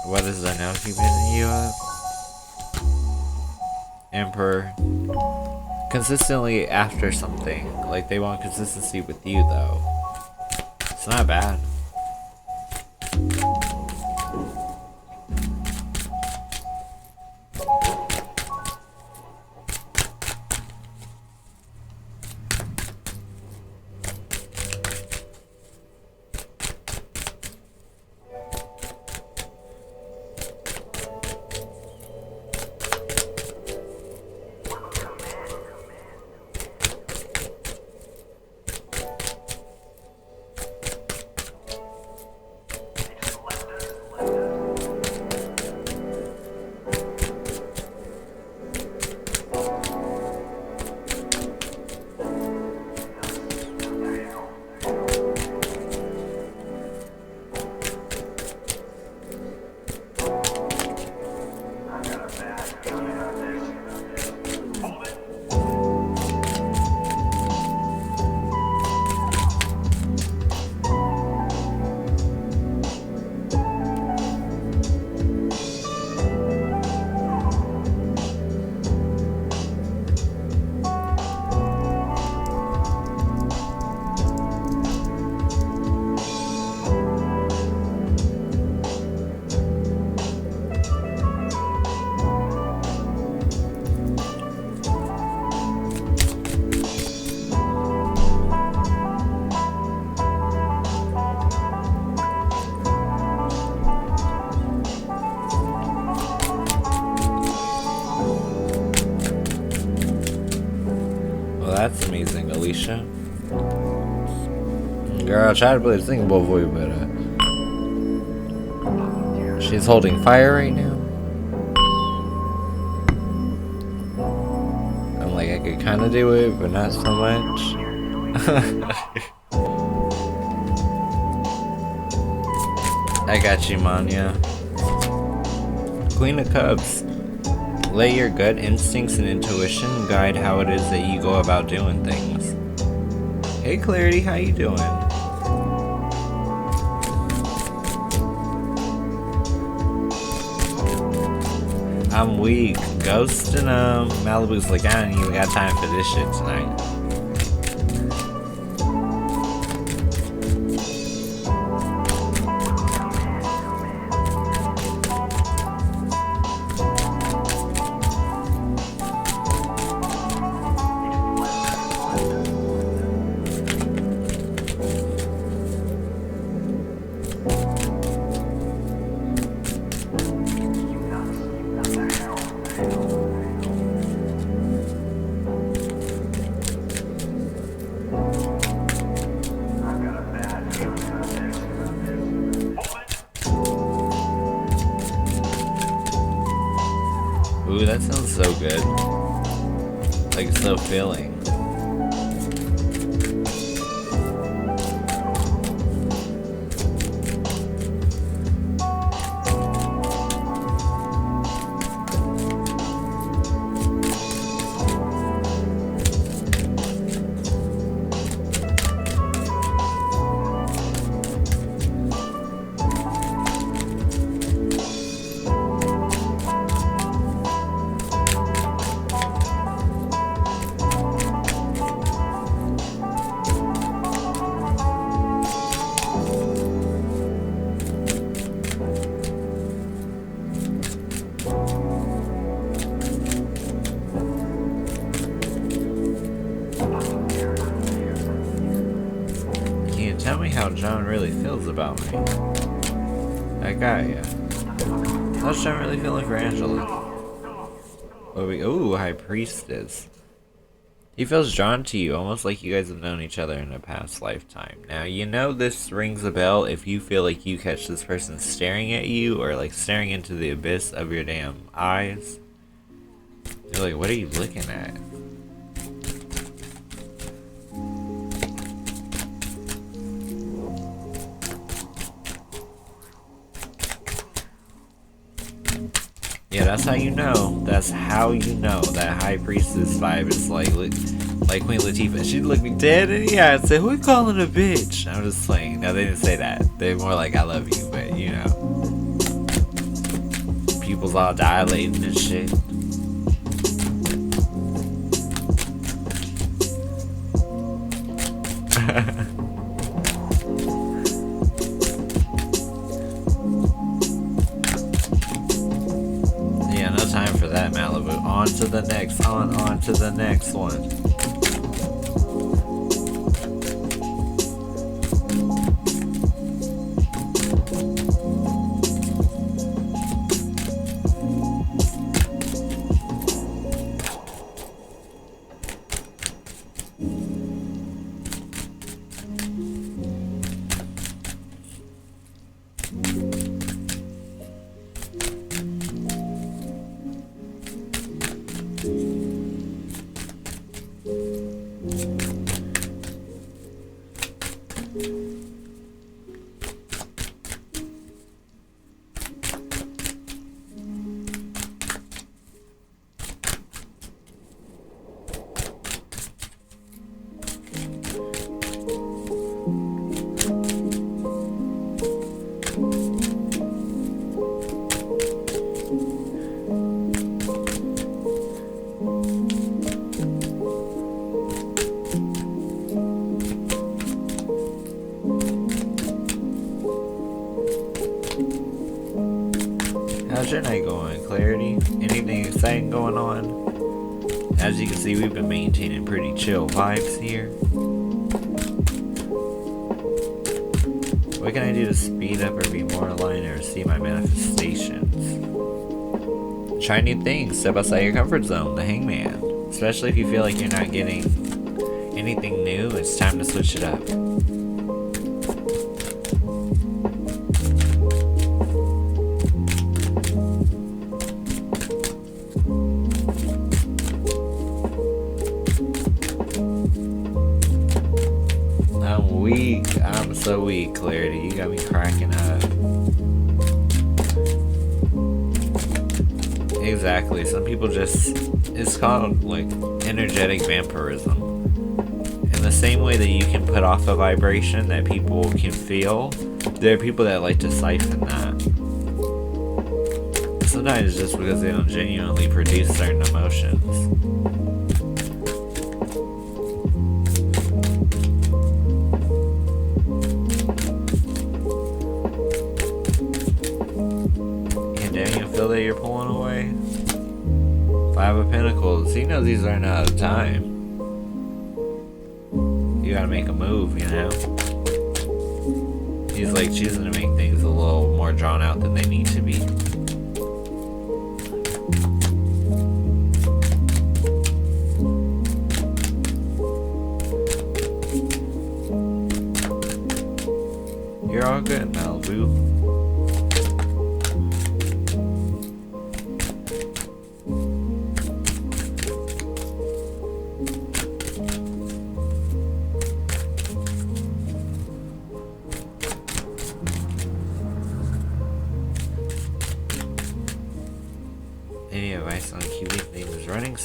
What is that now keeping you up? Emperor. Consistently after something. Like they want consistency with you though. It's not bad. That's amazing, Alicia. Girl, I tried to play the singing bowl for you, but she's holding fire right now. I'm like, I could kind of do it, but not so much. I got you, Manya. Queen of Cups. Let your gut instincts and intuition guide how it is that you go about doing things. Hey Clarity, how you doing? I'm weak. Ghosting Malibu's like, I don't even got time for this shit tonight. so good. Like, so filling. Tell me how John really feels about me. That guy, yeah. How's John really feeling for Angela? Ooh, High Priestess. He feels drawn to you, almost like you guys have known each other in a past lifetime. Now, you know this rings a bell if you feel like you catch this person staring at you, or like staring into the abyss of your damn eyes. You're like, what are you looking at? Yeah, that's how you know. That's how you know that High Priestess vibe is like Queen Latifah. She'd look me dead in the eye and say, "Who you calling a bitch?" I'm just playing. No, they didn't say that. They're more like, "I love you," but you know, pupils all dilating and shit. Time for that, Malibu. On to the next, on to the next one. How's your night going, Clarity? Anything exciting going on? As you can see, we've been maintaining pretty chill vibes here. What can I do to speed up or be more aligned or see my manifestations? Try new things, step outside your comfort zone, the Hangman. Especially if you feel like you're not getting anything new, it's time to switch it up. I'm weak. I'm so weak, Clarity. You got me cracking up. Exactly. Some people just... It's called, like, energetic vampirism. In the same way that you can put off a vibration that people can feel, there are people that like to siphon that. Sometimes it's just because they don't genuinely produce certain emotions. Feel that you're pulling away. Five of Pentacles. He knows these aren't out of time. You gotta make a move, you know? He's like choosing to make things a little more drawn out than they need to be. You're all good, Malibu.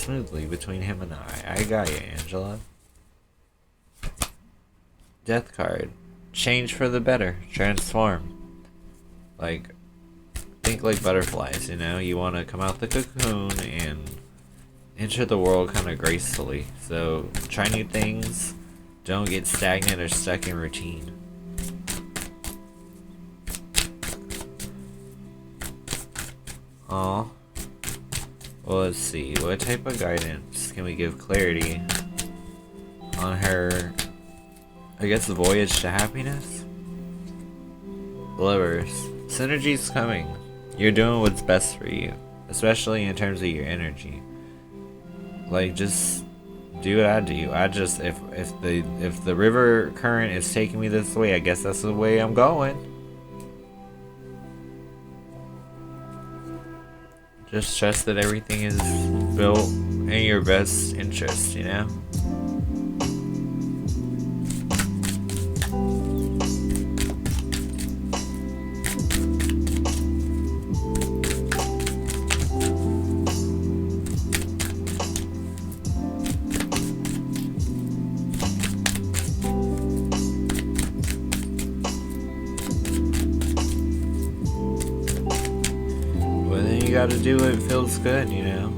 smoothly between him and I got you, Angela. Death card. Change for the better. Transform. Like, think like butterflies, you know? You want to come out the cocoon and enter the world kind of gracefully. So, try new things. Don't get stagnant or stuck in routine. Aw. Well, let's see. What type of guidance can we give clarity on her, I guess, the voyage to happiness? Lovers. Synergy's coming. You're doing what's best for you, especially in terms of your energy. Like, just do what I do. I just, if the river current is taking me this way, I guess that's the way I'm going. Just trust that everything is built in your best interest, you know? You gotta do what feels good, you know?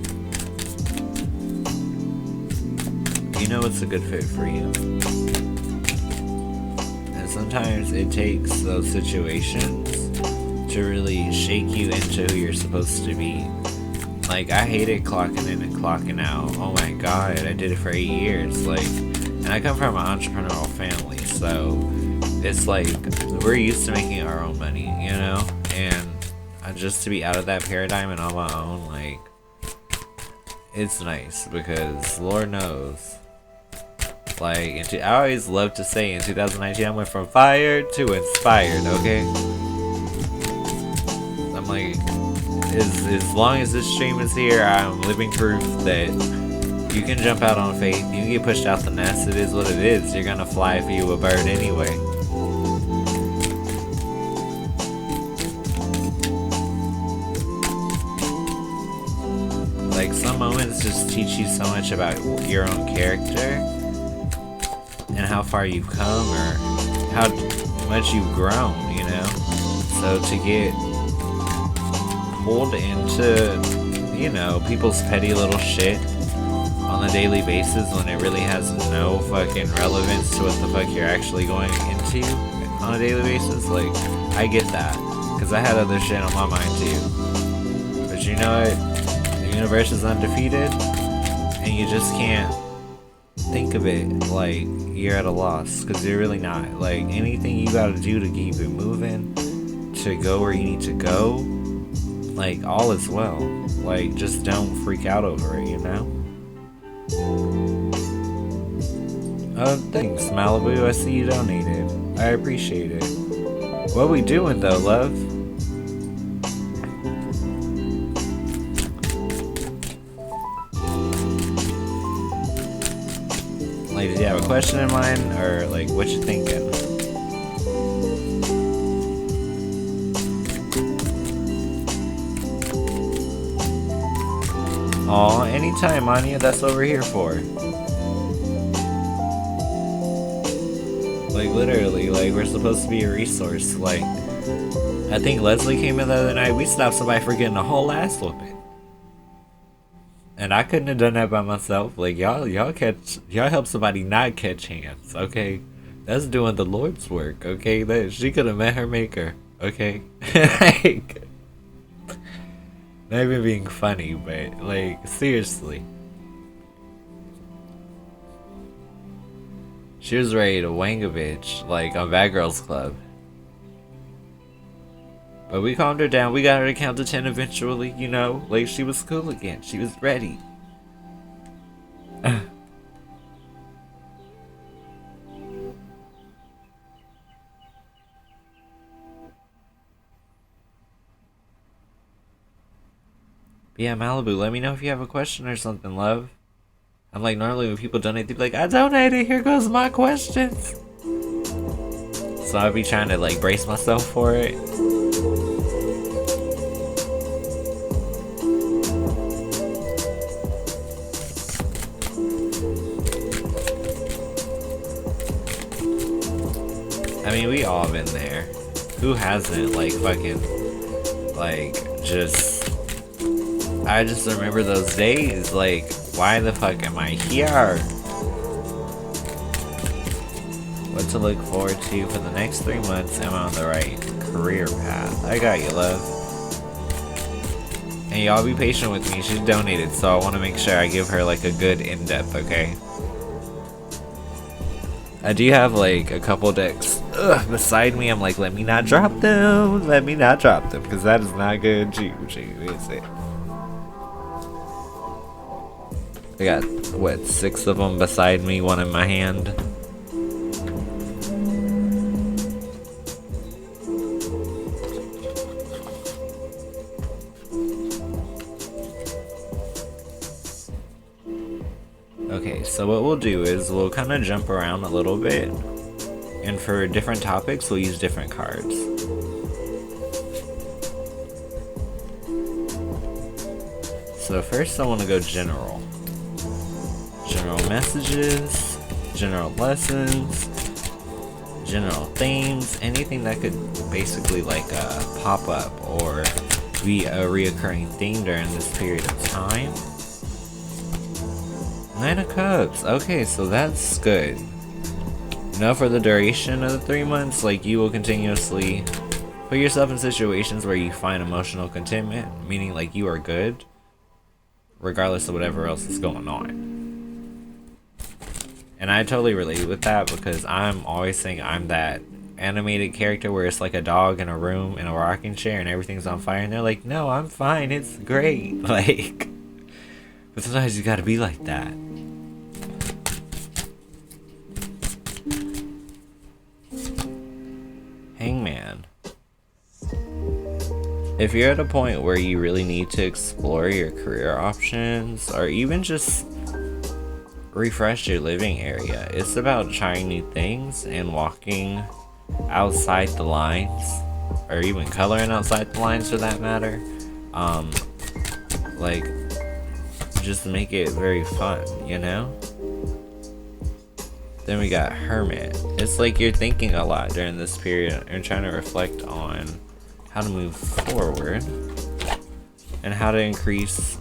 You know it's a good fit for you. And sometimes it takes those situations to really shake you into who you're supposed to be. Like, I hated clocking in and clocking out. Oh my god, I did it for 8 years. Like, and I come from an entrepreneurial family, so it's like, we're used to making our own money, you know? And just to be out of that paradigm and on my own, like, it's nice because Lord knows, like, I always love to say in 2019 I went from fired to inspired. Okay, I'm like, as long as this stream is here, I'm living proof that you can jump out on faith, you can get pushed out the nest. It is what it is. You're gonna fly if you a bird anyway. Like, some moments just teach you so much about your own character and how far you've come or how much you've grown, you know? So to get pulled into, you know, people's petty little shit on a daily basis when it really has no fucking relevance to what the fuck you're actually going into on a daily basis, like, I get that, because I had other shit on my mind too. But you know what? The universe is undefeated, and you just can't think of it like you're at a loss, because you're really not. Like, anything you gotta do to keep it moving, to go where you need to go, like, all is well. Like, just don't freak out over it, you know? Thanks, Malibu. I see you donated. I appreciate it. What we doing though, love? Like, did you have a question in mind, or like, what you thinking? Aw, anytime, Anya, that's what we're here for. Like, literally, like, we're supposed to be a resource. Like, I think Leslie came in the other night, we stopped somebody for getting a whole ass whooping. And I couldn't have done that by myself. Like, y'all help somebody not catch hands, okay? That's doing the Lord's work, okay? That she could have met her maker, okay? Like, not even being funny, but, like, seriously. She was ready to wang a bitch, like, on Bad Girls Club. But we calmed her down. We got her to count to 10 eventually, you know? Like, she was cool again. She was ready. Yeah, Malibu, let me know if you have a question or something, love. I'm like, normally when people donate, they be like, I donated, here goes my questions. So I'll be trying to, like, brace myself for it. I mean, we all been there. Who hasn't, like, fucking, like, just... I just remember those days, like, why the fuck am I here? What to look forward to for the next 3 months? Am I on the right career path? I got you, love. And y'all be patient with me. She's donated, so I want to make sure I give her like a good in-depth, okay? I do have like a couple decks beside me. I'm like, let me not drop them. Let me not drop them, because that is not good juju, is it? I got, what, 6 of them beside me, 1 in my hand. Okay, so what we'll do is we'll kind of jump around a little bit, and for different topics we'll use different cards. So first I want to go general. General messages, general lessons, general themes, anything that could basically like pop up or be a reoccurring theme during this period of time. 9 of Cups. Okay, so that's good. Now for the duration of the 3 months, like you will continuously put yourself in situations where you find emotional contentment, meaning like you are good, regardless of whatever else is going on. And I totally relate with that because I'm always saying I'm that animated character where it's like a dog in a room in a rocking chair and everything's on fire and they're like, no, I'm fine, it's great. Like, but sometimes you gotta be like that. Hangman. If you're at a point where you really need to explore your career options or even just refresh your living area, it's about trying new things and walking outside the lines, or even coloring outside the lines for that matter. Like, just make it very fun, you know? Then we got Hermit. It's like you're thinking a lot during this period and trying to reflect on how to move forward and how to increase,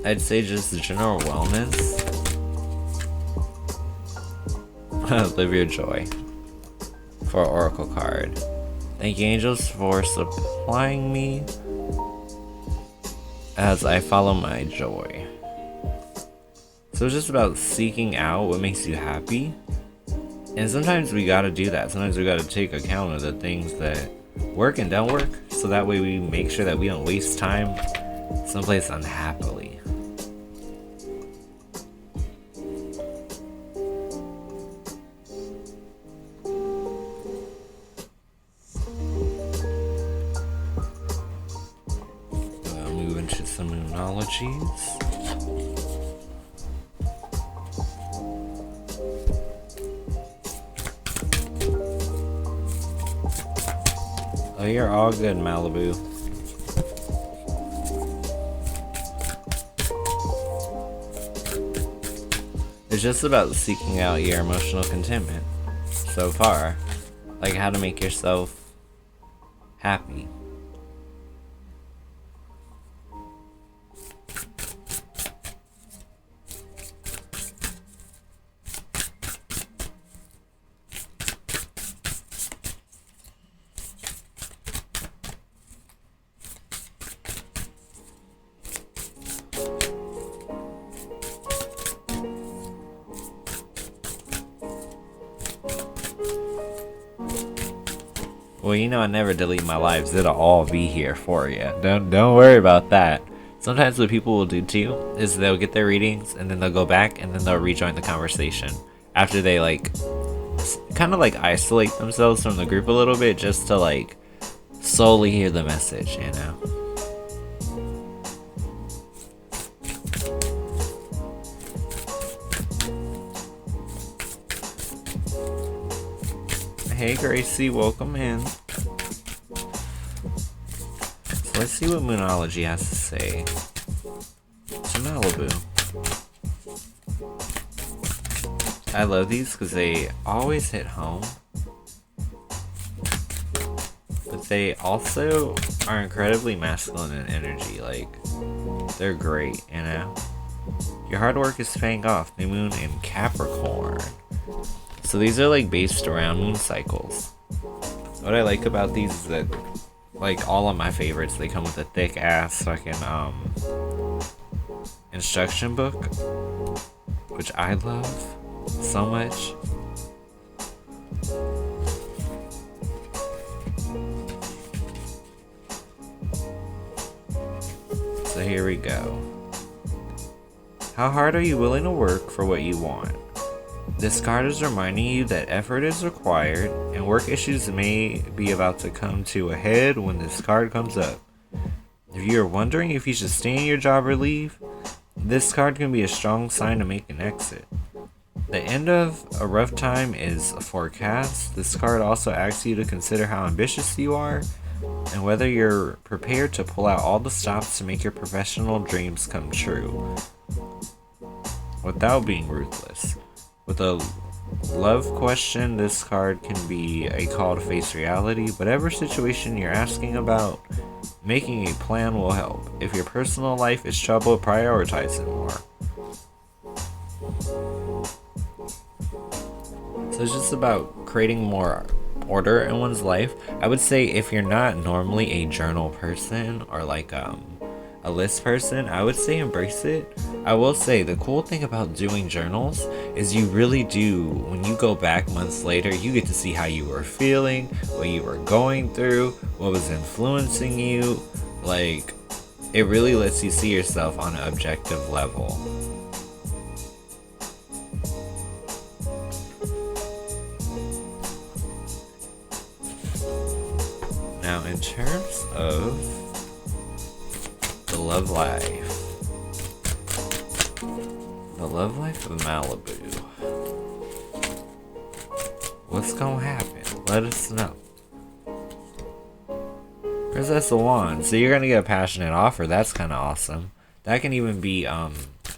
I'd say, just general wellness. Live your joy for Oracle card. Thank you, angels, for supplying me as I follow my joy. So it's just about seeking out what makes you happy. And sometimes we gotta do that. Sometimes we gotta take account of the things that work and don't work, so that way we make sure that we don't waste time someplace unhappily. Move into some moonologies. Oh, you're all good, Malibu. It's just about seeking out your emotional contentment so far. Like how to make yourself happy. Well, you know I never delete my lives. It'll all be here for you. Don't worry about that. Sometimes what people will do too is they'll get their readings and then they'll go back and then they'll rejoin the conversation after they like kind of like isolate themselves from the group a little bit, just to like solely hear the message, you know. Hey Gracie, welcome in. So let's see what Moonology has to say to Malibu. I love these because they always hit home. But they also are incredibly masculine in energy. Like, they're great, you know? Your hard work is paying off. New moon in Capricorn. So these are like based around moon cycles. What I like about these is that, like, all of my favorites, they come with a thick ass fucking instruction book, which I love so much. So here we go. How hard are you willing to work for what you want? This card is reminding you that effort is required and work issues may be about to come to a head when this card comes up. If you are wondering if you should stay in your job or leave, this card can be a strong sign to make an exit. The end of a rough time is forecast. This card also asks you to consider how ambitious you are and whether you're prepared to pull out all the stops to make your professional dreams come true without being ruthless. With a love question, this card can be a call to face reality. Whatever situation you're asking about, making a plan will help. If your personal life is trouble, prioritize it more. So it's just about creating more order in one's life. I would say if you're not normally a journal person or like a list person, I would say embrace it. I will say the cool thing about doing journals is you really do, when you go back months later, you get to see how you were feeling, what you were going through, what was influencing you. Like, it really lets you see yourself on an objective level. Now, in terms of the love life of Malibu, what's gonna happen? Let us know. Princess of Wands. So you're gonna get a passionate offer. That's kind of awesome. That can even be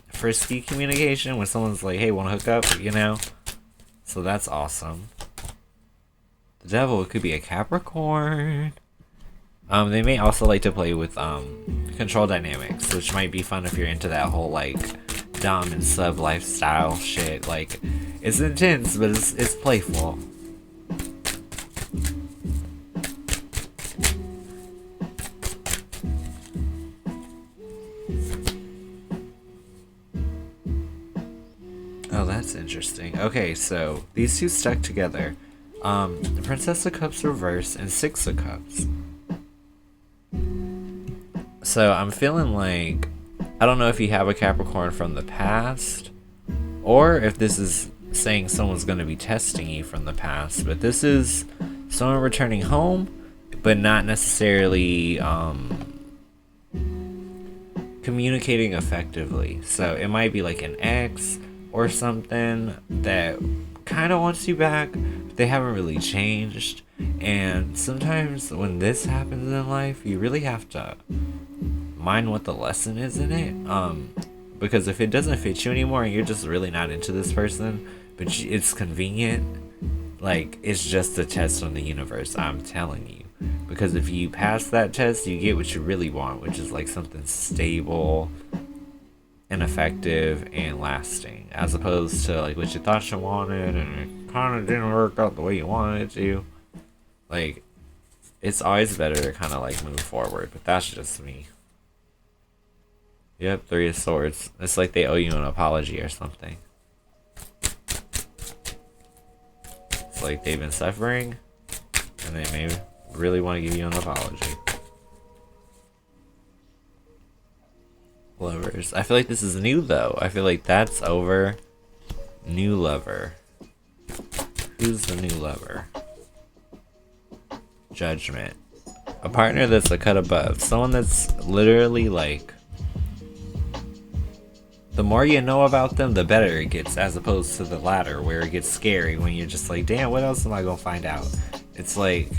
frisky communication when someone's like, hey, wanna hook up, you know? So that's awesome. The Devil, it could be a Capricorn. They may also like to play with control dynamics, which might be fun if you're into that whole like dom and sub lifestyle shit. Like, it's intense, but it's playful. Oh, that's interesting. Okay, so these two stuck together. The Princess of Cups reverse and Six of Cups. So I'm feeling like, I don't know if you have a Capricorn from the past, or if this is saying someone's going to be testing you from the past, but this is someone returning home, but not necessarily communicating effectively. So it might be like an ex or something that kind of wants you back, but they haven't really changed. And sometimes when this happens in life, you really have to mind what the lesson is in it, because if it doesn't fit you anymore and you're just really not into this person, but it's convenient, like, it's just a test on the universe, I'm telling you. Because if you pass that test, you get what you really want, which is like something stable and effective and lasting, as opposed to like what you thought you wanted and it kind of didn't work out the way you wanted it to. Like, it's always better to kind of like move forward, but that's just me. Yep, Three of Swords. It's like they owe you an apology or something. It's like they've been suffering and they may really want to give you an apology. Lovers. I feel like this is new though. I feel like that's over. New lover. Who's the new lover? Judgment. A partner that's a cut above. Someone that's literally like, the more you know about them, the better it gets, as opposed to the latter, where it gets scary when you're just like, damn, what else am I gonna find out? It's like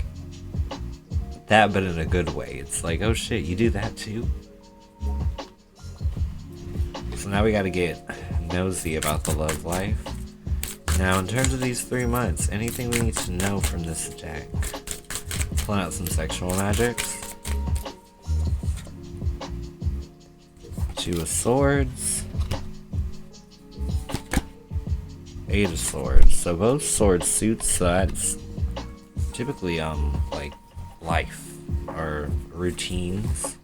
that, but in a good way. It's like, oh shit, you do that too? So now we gotta get nosy about the love life. Now, in terms of these 3 months, anything we need to know from this deck? Pulling out some sexual magics. 2 of Swords. 8 of Swords. So both sword suits, so that's typically like life or routines.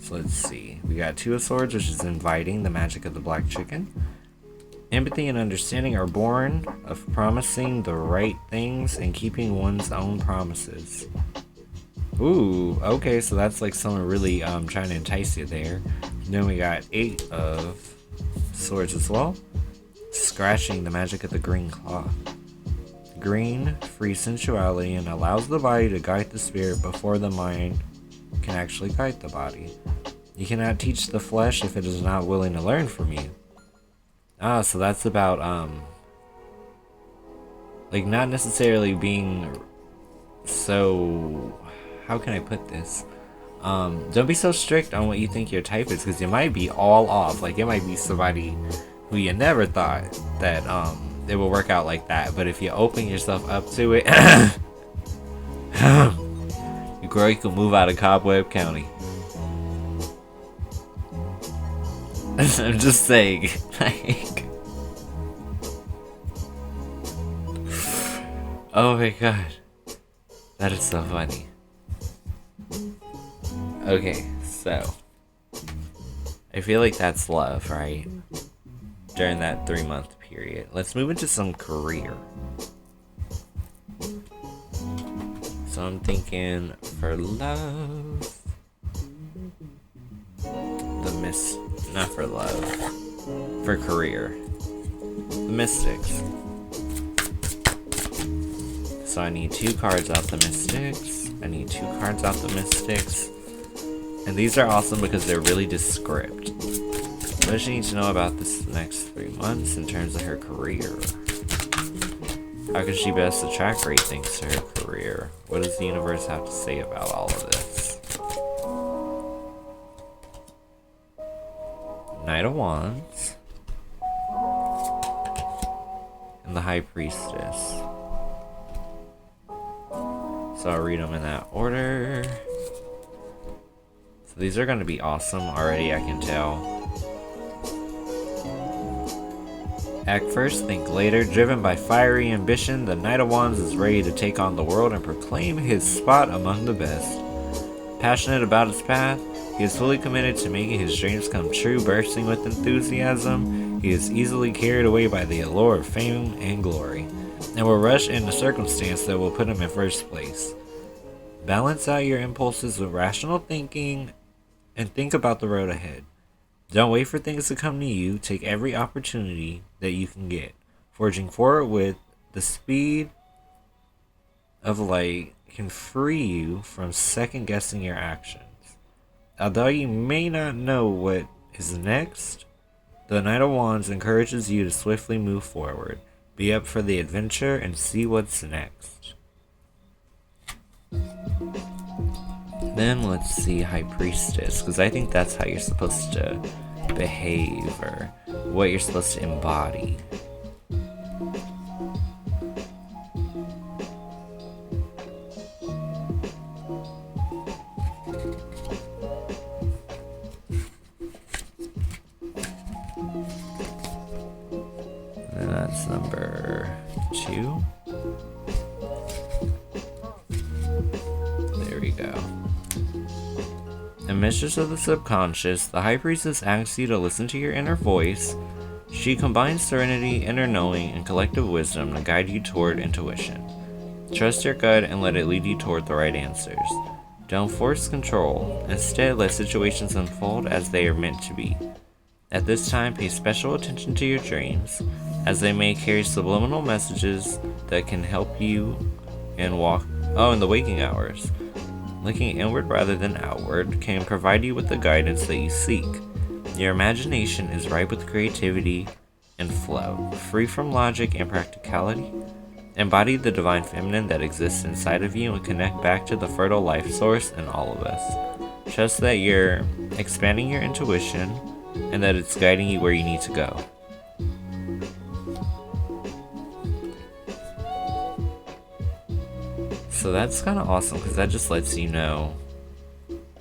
So let's see. We got 2 of Swords, which is inviting, the magic of the black chicken. Empathy and understanding are born of promising the right things and keeping one's own promises. Ooh, okay, so that's like someone really trying to entice you there. Then we got 8 of Swords as well. Scratching, the magic of the green claw. Green frees sensuality and allows the body to guide the spirit before the mind can actually guide the body. You cannot teach the flesh if it is not willing to learn from you. Ah, so that's about like not necessarily being so, how can I put this? Don't be so strict on what you think your type is, because you might be all off. Like, it might be somebody who you never thought that it will work out like that. But if you open yourself up to it, you can move out of Cobweb County. I'm just saying, like, oh my god, that is so funny. Okay, so I feel like that's love, right? During that 3-month period. Let's move into some career. So I'm thinking for love, not for love, for career, the Mystics. So I need 2 cards out the Mystics. I need 2 cards out the Mystics. And these are awesome because they're really descript. What does she need to know about this next 3 months in terms of her career? How can she best attract great things to her career? What does the universe have to say about all of this? Knight of Wands. And the High Priestess. So I'll read them in that order. So these are going to be awesome already, I can tell. Act first, think later. Driven by fiery ambition, the Knight of Wands is ready to take on the world and proclaim his spot among the best. Passionate about his path, he is fully committed to making his dreams come true. Bursting with enthusiasm, he is easily carried away by the allure of fame and glory, and will rush into circumstance that will put him in first place. Balance out your impulses with rational thinking and think about the road ahead. Don't wait for things to come to you. Take every opportunity that you can get. Forging forward with the speed of light can free you from second guessing your actions. Although you may not know what is next, the Knight of Wands encourages you to swiftly move forward. Be up for the adventure and see what's next. Then let's see High Priestess, because I think that's how you're supposed to behave, or what you're supposed to embody. And that's number 2. There we go. A mistress of the subconscious, the High Priestess asks you to listen to your inner voice. She combines serenity, inner knowing, and collective wisdom to guide you toward intuition. Trust your gut and let it lead you toward the right answers. Don't force control. Instead, let situations unfold as they are meant to be. At this time, pay special attention to your dreams, as they may carry subliminal messages that can help you in the waking hours. Looking inward rather than outward can provide you with the guidance that you seek. Your imagination is ripe with creativity and flow, free from logic and practicality. Embody the divine feminine that exists inside of you and connect back to the fertile life source in all of us. Trust that you're expanding your intuition and that it's guiding you where you need to go. So that's kind of awesome because that just lets you know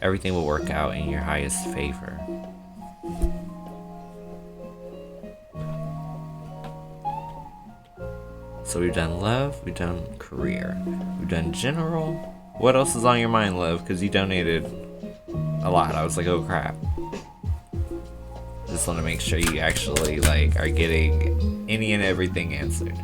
everything will work out in your highest favor. So we've done love, we've done career, we've done general. What else is on your mind, love? Because you donated a lot. I was like, oh crap. Just want to make sure you actually like are getting any and everything answered.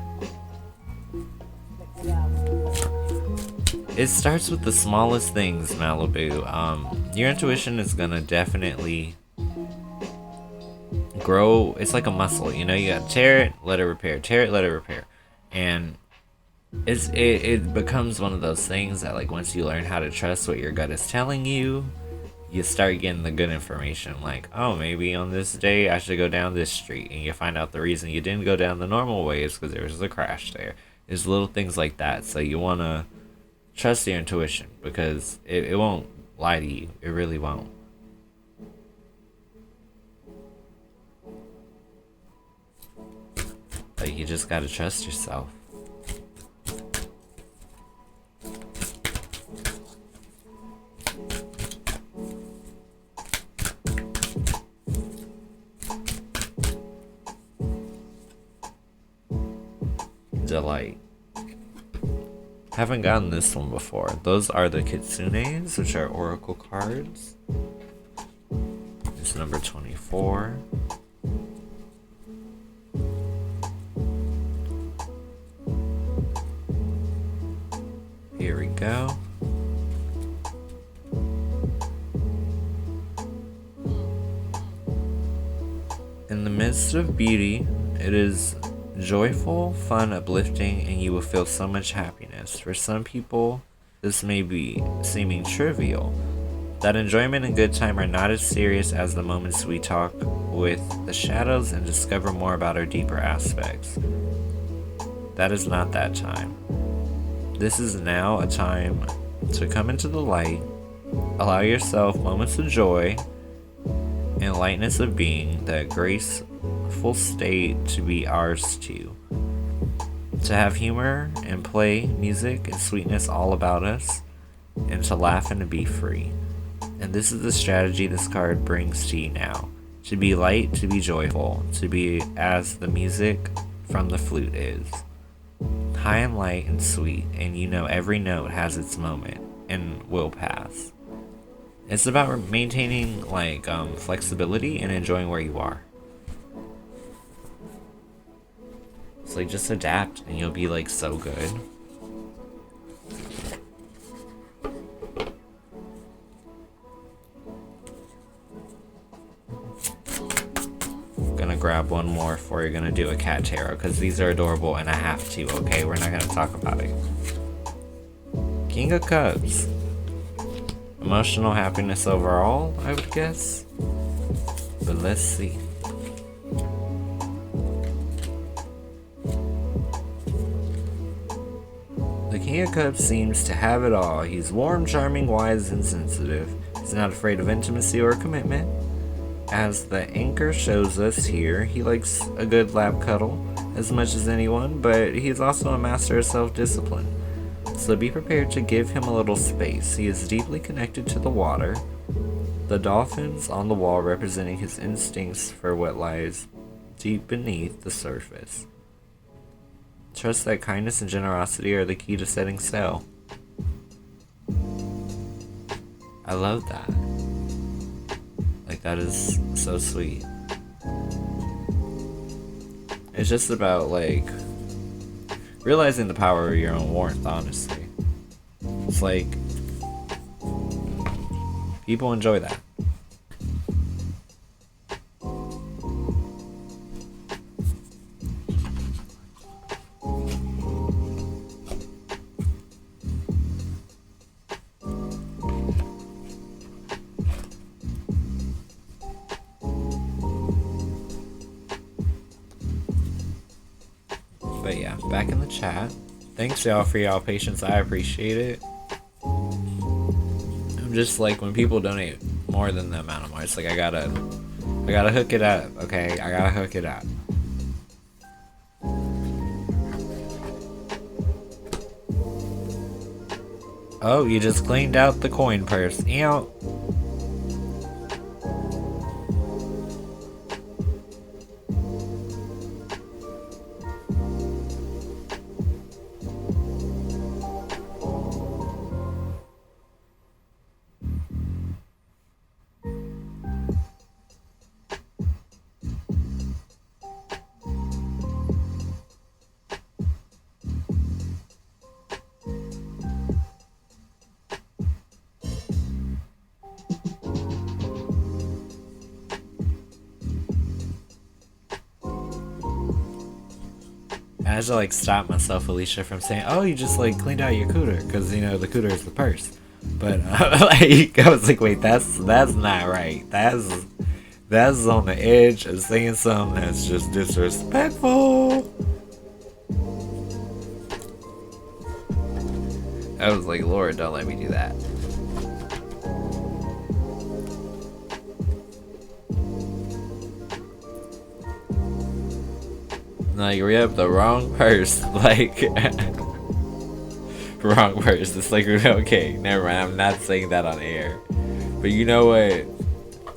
It starts with the smallest things, Malibu. Your intuition is gonna definitely grow. It's like a muscle, you know. You gotta tear it, let it repair. Tear it, let it repair. And it becomes one of those things that, like, once you learn how to trust what your gut is telling you, you start getting the good information. Like, oh, maybe on this day I should go down this street, and you find out the reason you didn't go down the normal way is because there was a crash there. There's little things like that. So you wanna trust your intuition because it won't lie to you. It really won't. Like, you just gotta trust yourself. Delight. Haven't gotten this one before. Those are the Kitsunes, which are oracle cards. It's number 24. Here we go. In the midst of beauty, it is joyful, fun, uplifting, and you will feel so much happiness. For some people, this may be seeming trivial. That enjoyment and good time are not as serious as the moments we talk with the shadows and discover more about our deeper aspects. That is not that time. This is now a time to come into the light, allow yourself moments of joy and lightness of being, that graceful state to be ours too. To have humor and play, music and sweetness all about us, and to laugh and to be free. And this is the strategy this card brings to you now. To be light, to be joyful, to be as the music from the flute is. High and light and sweet, and you know every note has its moment and will pass. It's about maintaining flexibility and enjoying where you are. It's like, just adapt and you'll be like so good. Gonna grab one more before you're gonna do a cat tarot, because these are adorable and I have to, okay? We're not gonna talk about it. King of Cups. Emotional happiness overall, I would guess. But let's see. The King of Cups seems to have it all. He's warm, charming, wise, and sensitive. He's not afraid of intimacy or commitment. As the anchor shows us here, he likes a good lap cuddle as much as anyone, but he's also a master of self-discipline. So be prepared to give him a little space. He is deeply connected to the water. The dolphins on the wall representing his instincts for what lies deep beneath the surface. Trust that kindness and generosity are the key to setting sail. I love that. Like, that is so sweet. It's just about, like, realizing the power of your own warmth, honestly. It's like, people enjoy that. But yeah, back in the chat. Thanks y'all for y'all patience. I appreciate it. I'm just like, when people donate more than the amount of money, it's like I gotta hook it up, okay? I gotta hook it up. Oh, you just cleaned out the coin purse. Ew. I had to like stop myself, Alicia, from saying, "Oh, you just like cleaned out your cooter," because you know the cooter is the purse. But like I was like, "Wait, that's not right. That's on the edge of saying something that's just disrespectful." I was like, "Lord, don't let me do that." No, you re-up the wrong purse. Like, wrong purse. It's like, okay, never mind. I'm not saying that on air. But you know what?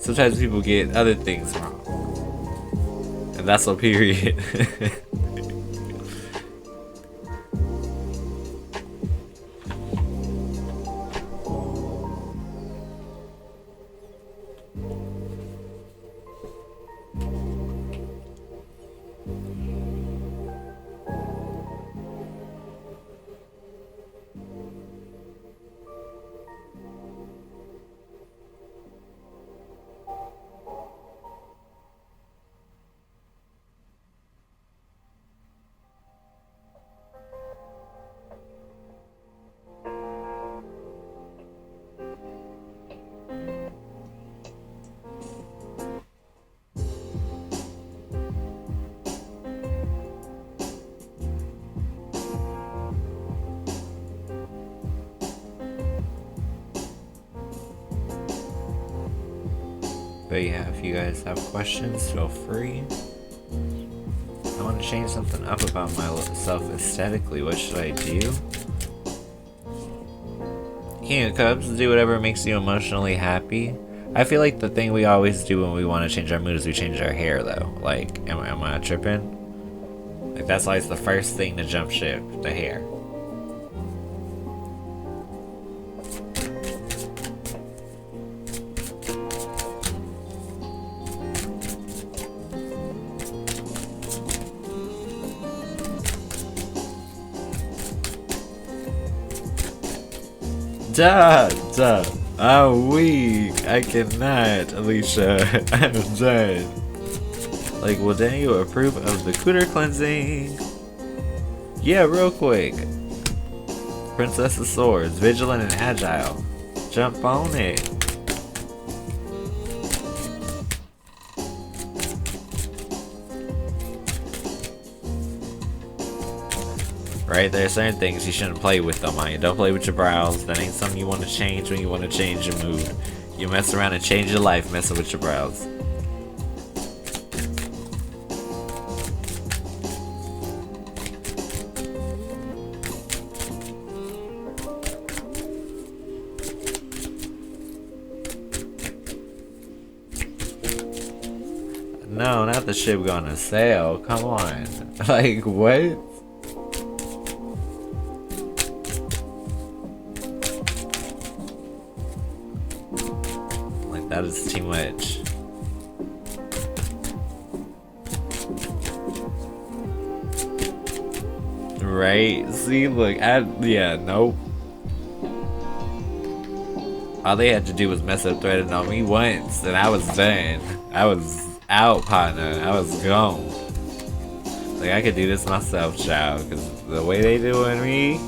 Sometimes people get other things wrong. And that's a period. But yeah, if you guys have questions, feel free. I want to change something up about myself aesthetically. What should I do? King of Cups, do whatever makes you emotionally happy. I feel like the thing we always do when we want to change our mood is we change our hair, though. Like, am I tripping? Like, that's always the first thing to jump ship, the hair. Duh. I'm weak. I cannot, Alicia. I'm done. Like, well, then you approve of the cooter cleansing? Yeah, real quick. Princess of Swords, vigilant and agile. Jump on it. Right, there are certain things you shouldn't play with though, man. Don't play with your brows. That ain't something you want to change when you want to change your mood. You mess around and change your life messing with your brows. No, not the ship going to sail. Come on. Like, what? That is too much. Right? See, look, yeah, nope. All they had to do was mess up threading on me once, and I was done. I was out, partner. I was gone. Like, I could do this myself, child, because the way they doing me.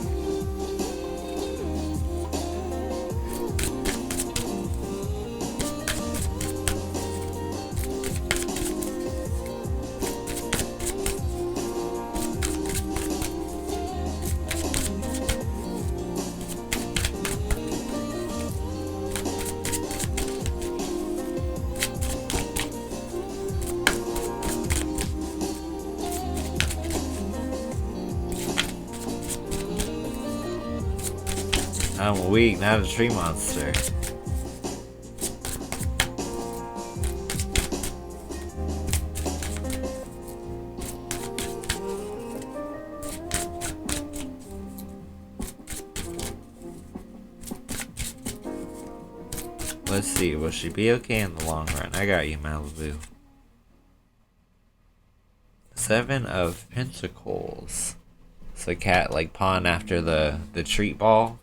I'm weak, not a tree monster. Let's see, will she be okay in the long run? I got you, Malibu. 7 of Pentacles. It's a cat like pawing after the treat ball.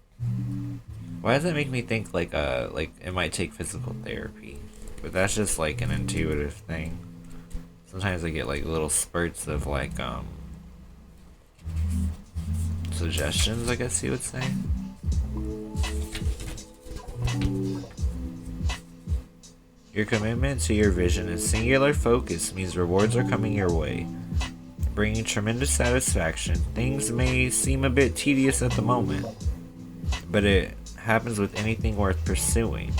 Why does that make me think like it might take physical therapy? But that's just like an intuitive thing. Sometimes I get like little spurts of like suggestions, I guess you would say. Your commitment to your vision and singular focus means rewards are coming your way, bringing tremendous satisfaction. Things may seem a bit tedious at the moment, but it happens with anything worth pursuing.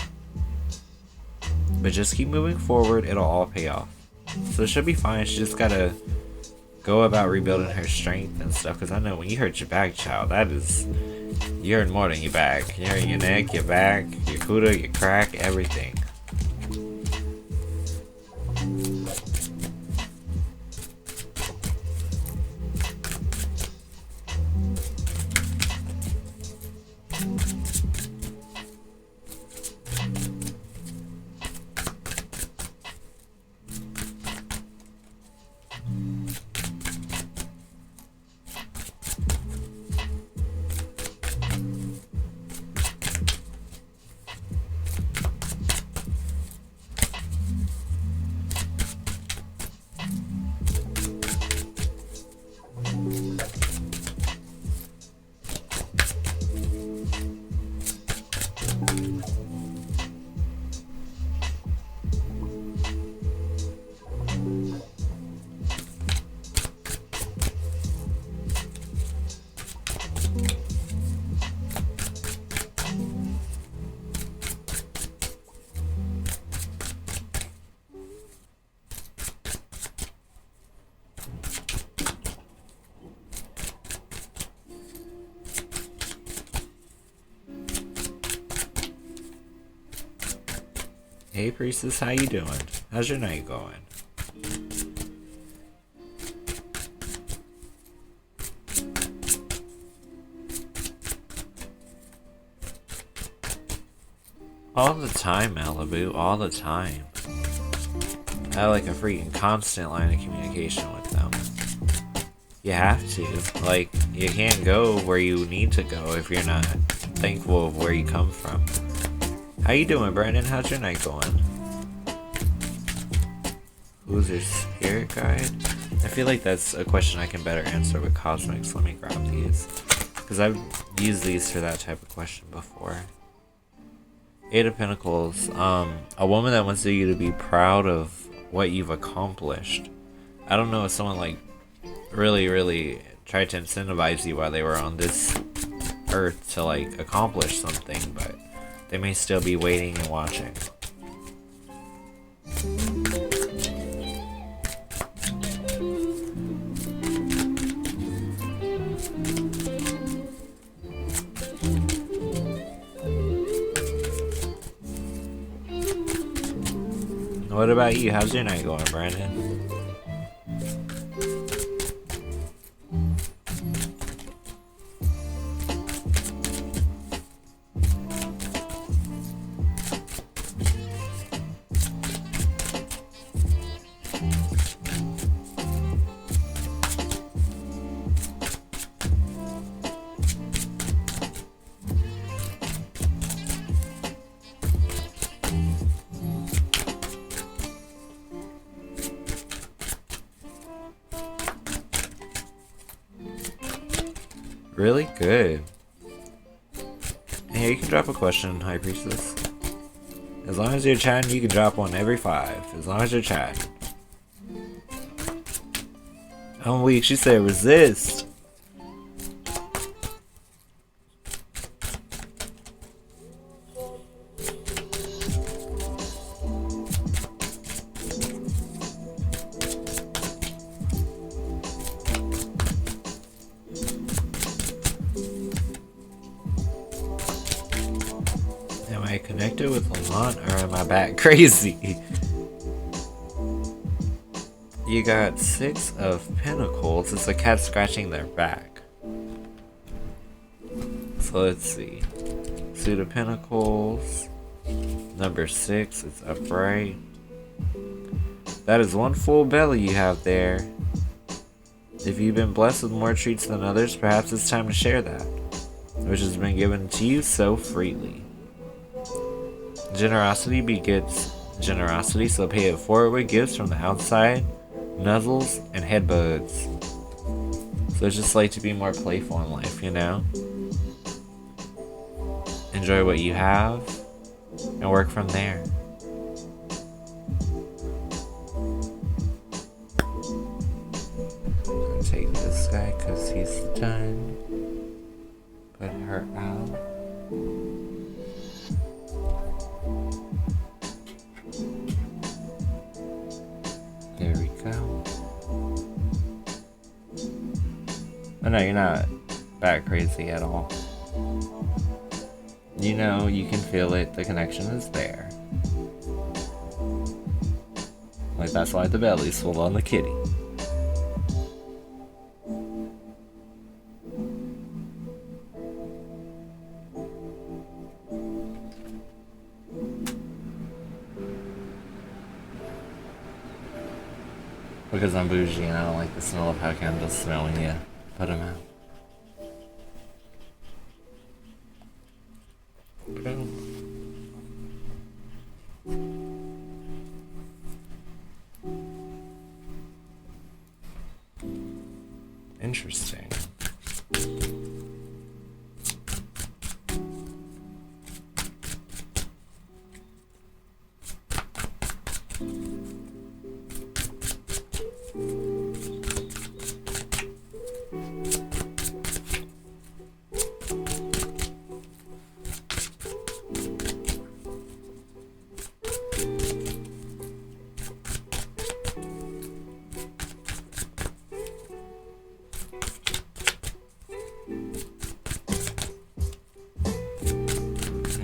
But just keep moving forward, it'll all pay off. So she'll be fine. She just gotta go about rebuilding her strength and stuff, because I know when you hurt your back, child, that is, you hurt more than your back. You hurt your neck, your back, your cuda, your crack, everything. Hey Priestess, how you doing? How's your night going? All the time, Malibu, all the time. I have like a freaking constant line of communication with them. You have to. Like, you can't go where you need to go if you're not thankful of where you come from. How you doing, Brandon? How's your night going? Who's your spirit guide? I feel like that's a question I can better answer with Cosmics. Let me grab these, because I've used these for that type of question before. 8 of Pentacles. A woman that wants you to be proud of what you've accomplished. I don't know if someone like really tried to incentivize you while they were on this earth to like accomplish something, but they may still be waiting and watching. What about you? How's your night going, Brandon? Really good. Hey, you can drop a question, High Priestess. As long as you're chatting, you can drop one every 5. As long as you're chatting. I'm weak. She said resist. I connected with a lot or am I back crazy? You got 6 of Pentacles. It's a cat scratching their back. So let's see. Suit of Pentacles. Number 6. It's upright. That is one full belly you have there. If you've been blessed with more treats than others, perhaps it's time to share that, which has been given to you so freely. Generosity begets generosity, so pay it forward with gifts from the outside, nuzzles, and headbuds. So it's just like to be more playful in life, you know? Enjoy what you have and work from there. I'm gonna take this guy because he's done. Put her out. There we go. Oh no, you're not bat crazy at all. You know, you can feel it, the connection is there. Like, that's why the belly's full on the kitty. Because I'm bougie and I don't like the smell of how candles smell when you put them out. Interesting.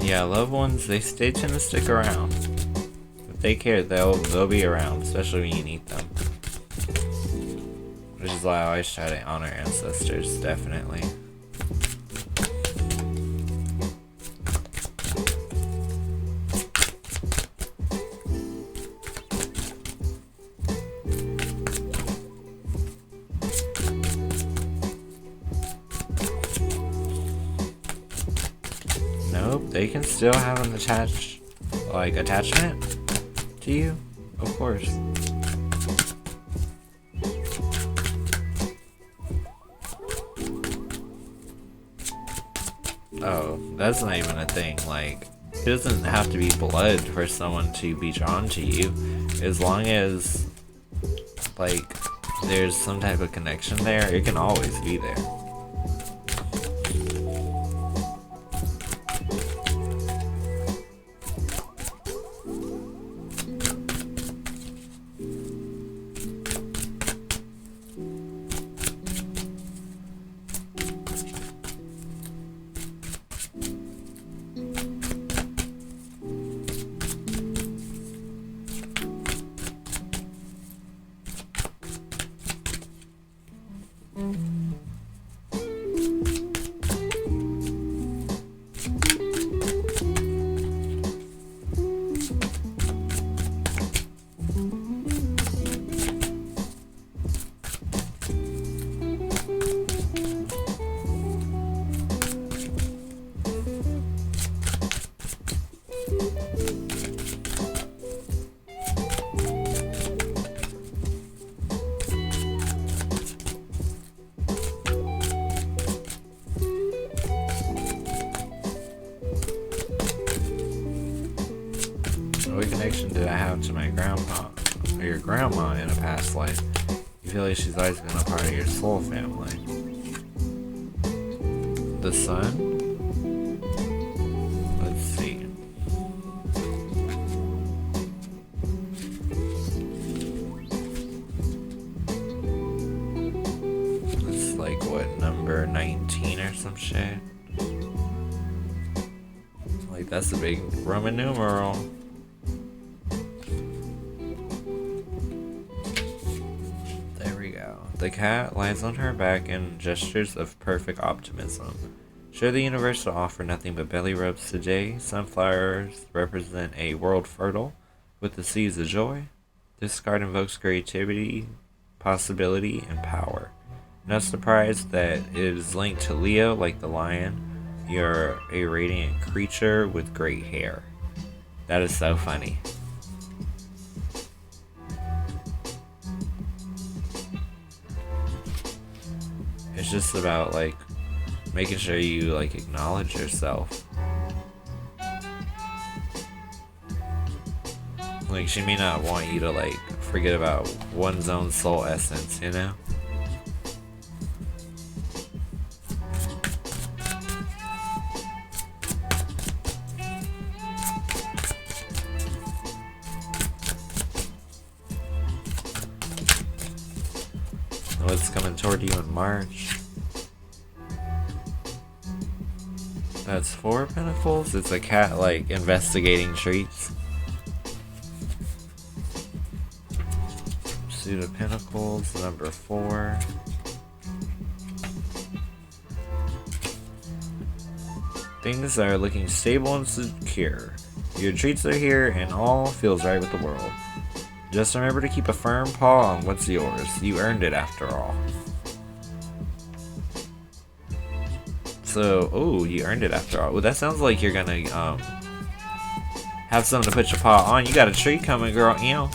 Yeah, loved ones, they tend to stick around. If they care, they'll be around, especially when you need them. Which is why I always try to honor ancestors, definitely. Nope, they can still have an attachment to you, of course. Oh, that's not even a thing. Like, it doesn't have to be blood for someone to be drawn to you, as long as, like, there's some type of connection there. It can always be there. What connection did I have to my grandpa or your grandma in a past life? You feel like she's always been a part of your soul family. The sun? Let's see. It's like what, number 19 or some shit? Like, that's a big Roman numeral. There we go. The cat lies on her back in gestures of perfect optimism. Sure, the universe will offer nothing but belly rubs today. Sunflowers represent a world fertile with the seeds of joy. This card invokes creativity, possibility, and power. No surprise that it is linked to Leo like the lion. You're a radiant creature with great hair. That is so funny. It's just about like making sure you like acknowledge yourself. Like, she may not want you to like forget about one's own soul essence, you know? What's coming toward you in March? That's 4 of Pentacles. It's a cat like investigating treats. Suit of Pentacles, number 4. Things are looking stable and secure. Your treats are here and all feels right with the world. Just remember to keep a firm paw on what's yours. You earned it after all. So, oh, you earned it after all. Well, that sounds like you're gonna have something to put your paw on. You got a treat coming, girl. Ew.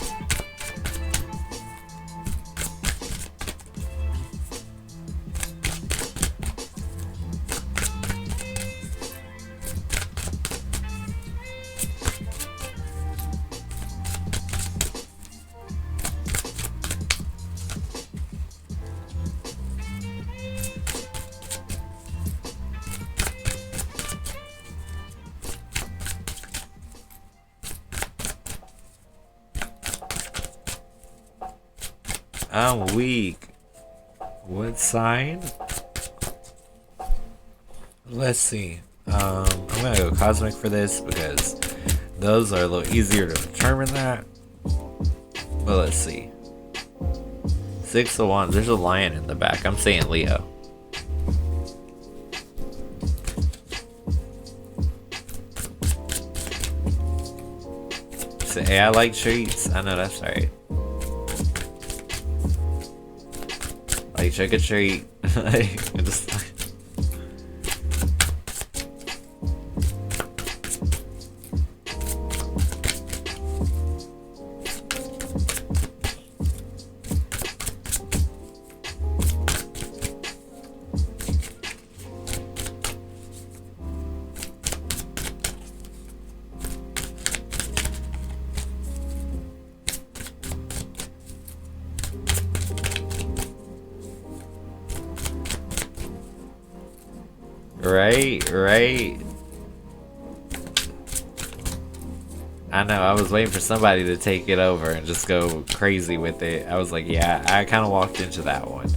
I'm weak. What sign? Let's see. I'm gonna go cosmic for this because those are a little easier to determine that. But let's see. 6 of Wands. There's a lion in the back. I'm saying Leo. Say, hey, I like treats. I know that's right. Like, trick or treat. Like, just like... Right. I know, I was waiting for somebody to take it over and just go crazy with it. I was like, yeah, I kind of walked into that one.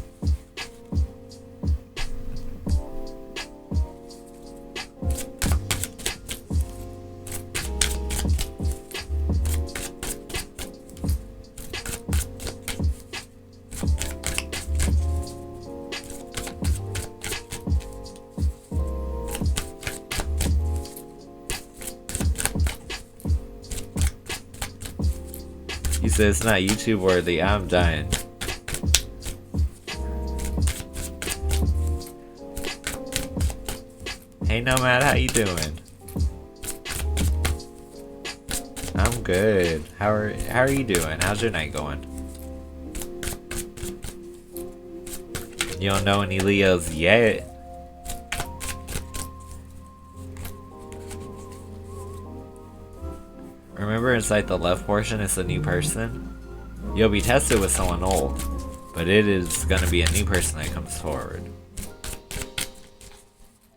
He says it's not YouTube worthy. I'm dying. Hey Nomad, how you doing? I'm good. How are you doing? How's your night going? You don't know any Leos yet? Remember, inside the left portion is a new person. You'll be tested with someone old, but it is gonna be a new person that comes forward.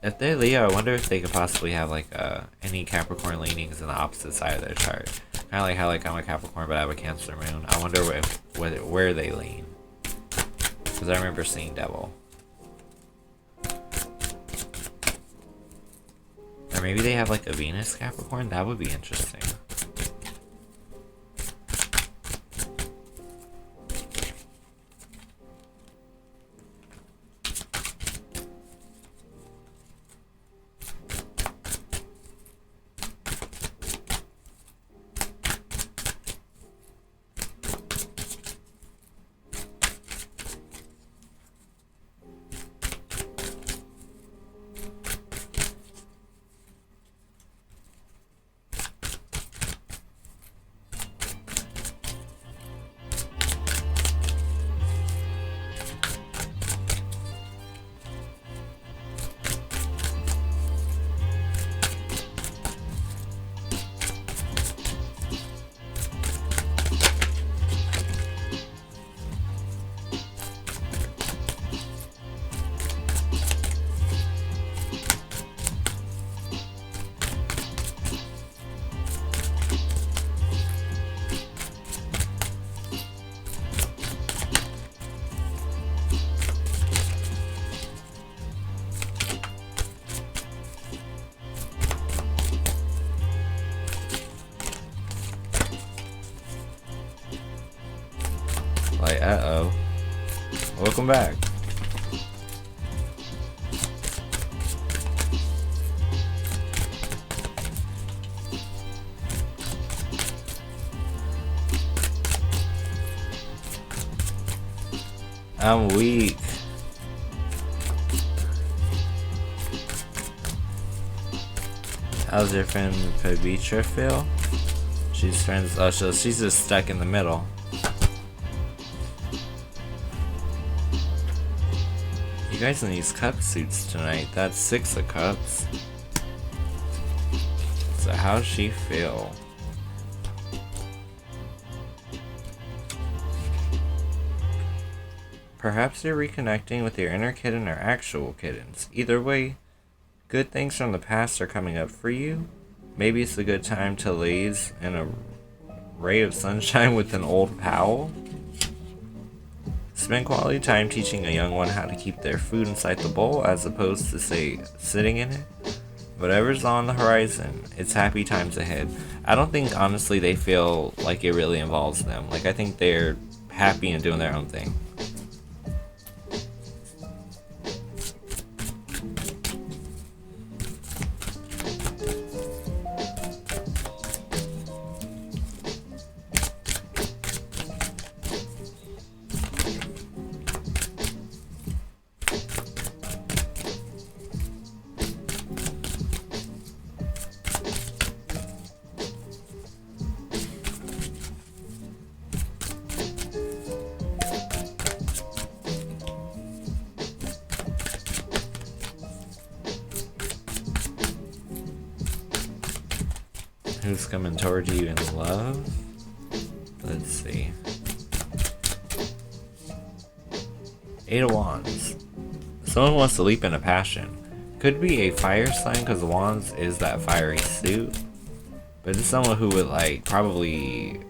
If they're Leo, I wonder if they could possibly have like any Capricorn leanings in the opposite side of their chart. Kind of like how like I'm a Capricorn, but I have a Cancer moon. I wonder where they lean. Because I remember seeing Devil. Or maybe they have like a Venus Capricorn? That would be interesting. Like, uh-oh. Welcome back. I'm weak. How's your friend Pavitra feel? She's friends. Oh, so she's just stuck in the middle. You guys in these cup suits tonight. That's 6 of cups. So how's she feel? Perhaps you're reconnecting with your inner kitten or actual kittens. Either way, good things from the past are coming up for you. Maybe it's a good time to laze in a ray of sunshine with an old pal. Spend quality time teaching a young one how to keep their food inside the bowl as opposed to, say, sitting in it. Whatever's on the horizon, it's happy times ahead. I don't think, honestly, they feel like it really involves them. Like, I think they're happy and doing their own thing. Who's coming toward you in love? Let's see. 8 of Wands. Someone wants to leap into passion. Could be a fire sign because Wands is that fiery suit. But it's someone who would like probably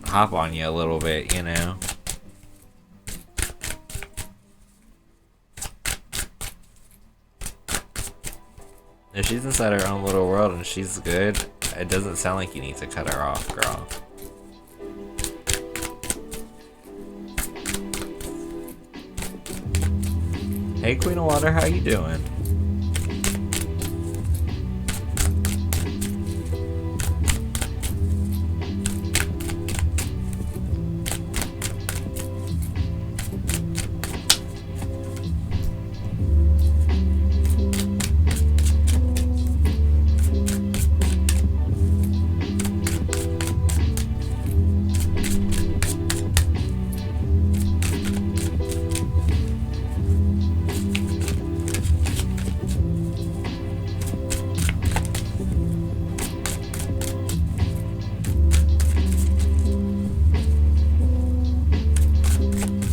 hop on you a little bit, you know? If she's inside her own little world and she's good, it doesn't sound like you need to cut her off, girl. Hey, Queen of Water, how you doing?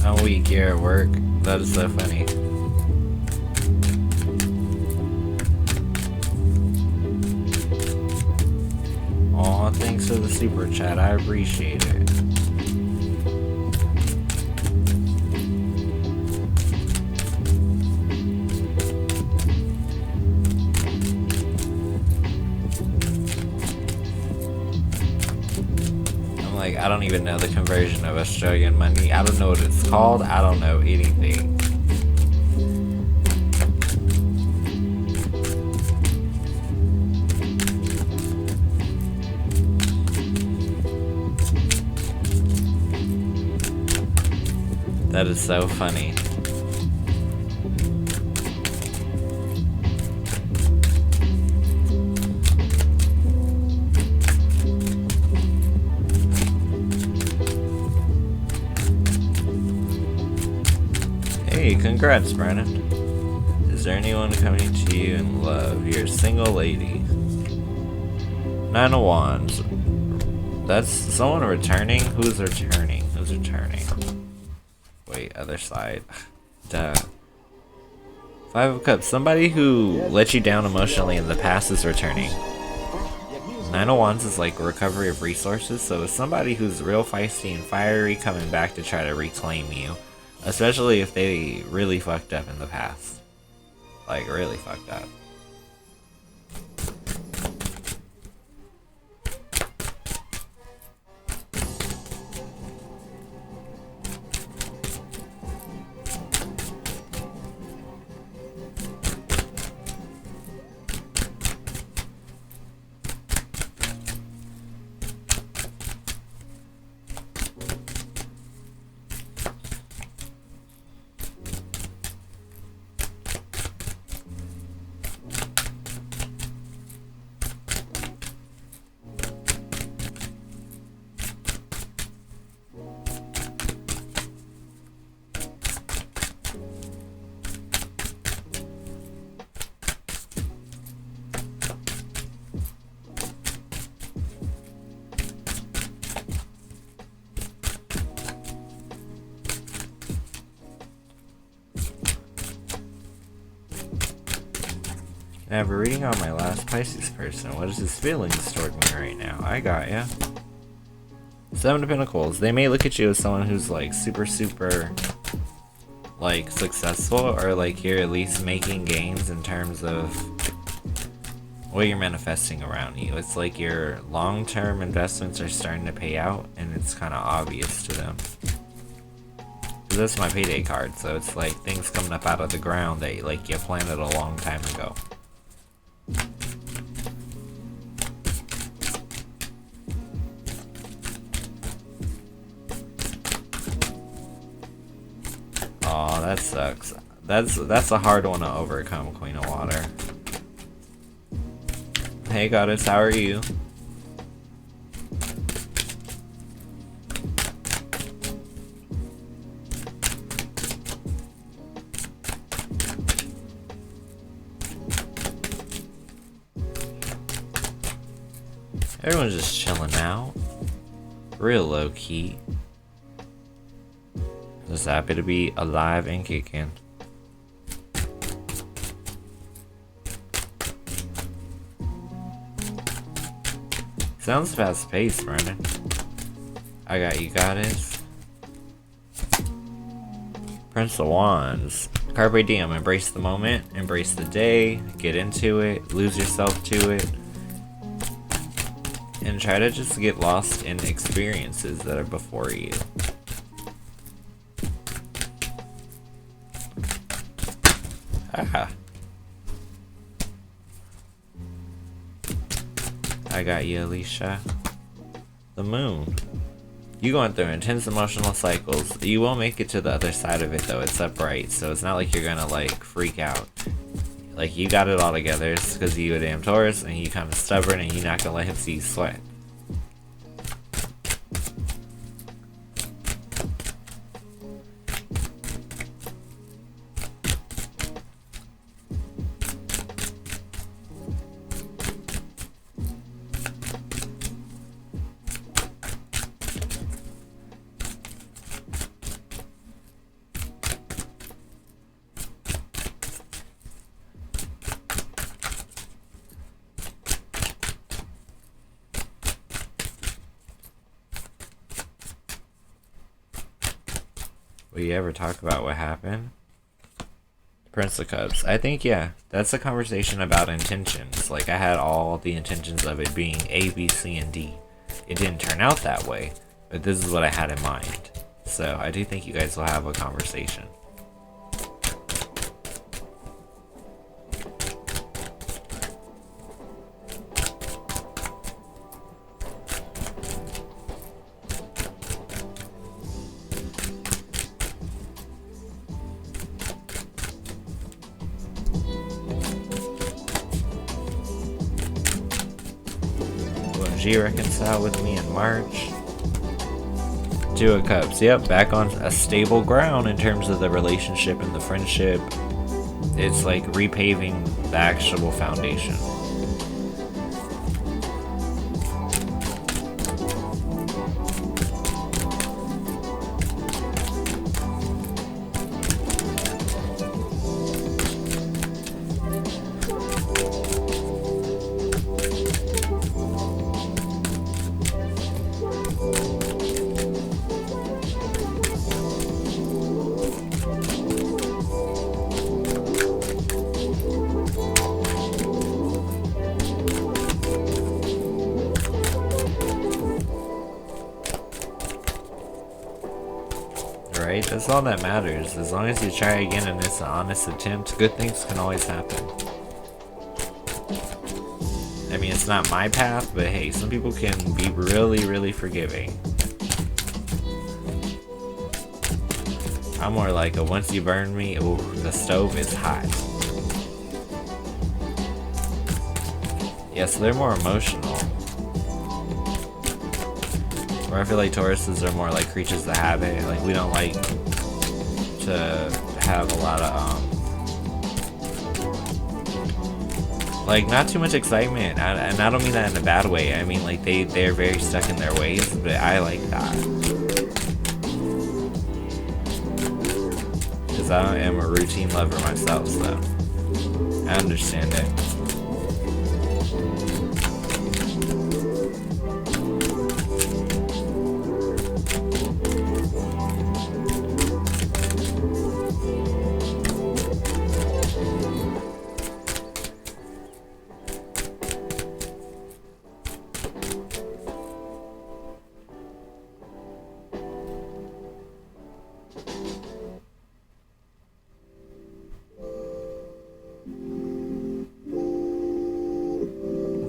I'm weak here at work. That is so funny. Aw, thanks for the super chat. I appreciate it. I don't even know the conversion of Australian money. I don't know what it's called. I don't know anything. That is so funny. Hey, congrats, Brennan. Is there anyone coming to you in love? You're a single lady. 9 of Wands. That's someone returning? Who's returning? Who's returning? Wait, other side. Duh. 5 of Cups. Somebody who let you down emotionally in the past is returning. 9 of Wands is like recovery of resources, so it's somebody who's real feisty and fiery coming back to try to reclaim you. Especially if they really fucked up in the past. Like, really fucked up. I have a reading on my last Pisces person. What is his feelings toward me right now? I got ya. 7 of Pentacles. They may look at you as someone who's like super, like successful, or like you're at least making gains in terms of what you're manifesting around you. It's like your long-term investments are starting to pay out, and it's kind of obvious to them. That's my payday card, so it's like things coming up out of the ground that like you planted a long time ago. Aw, that sucks. That's a hard one to overcome, Queen of Water. Hey Goddess, how are you? Everyone's just chilling out. Real low key. Just happy to be alive and kicking. Sounds fast paced, Brandon. I got you, Goddess. Prince of Wands. Carpe diem. Embrace the moment. Embrace the day. Get into it. Lose yourself to it. And try to just get lost in experiences that are before you. Ah. I got you, Alicia. The moon. You going through intense emotional cycles. You will make it to the other side of it though. It's upright, so it's not like you're gonna like freak out. Like, you got it all together. It's because you a damn Taurus and you kind of stubborn and you're not gonna let him see you sweat. Will you ever talk about what happened? Prince of Cups. I think, yeah, that's a conversation about intentions. Like, I had all the intentions of it being A, B, C, and D. It didn't turn out that way, But this is what I had in mind. So I do think you guys will have a conversation. G reconcile with me in March. Two of Cups. Yep, back on a stable ground in terms of the relationship and the friendship. It's like repaving the actual foundation. Right? That's all that matters. As long as you try again and it's an honest attempt, good things can always happen. I mean, it's not my path, but hey, some people can be really, really forgiving. I'm more like a once you burn me, ooh, the stove is hot. Yeah, so they're more emotional. Or I feel like Tauruses are more like creatures of habit. Like, we don't like to have a lot of, like, not too much excitement. And I don't mean that in a bad way. I mean, like, they're very stuck in their ways, but I like that. Because I am a routine lover myself, so I understand it.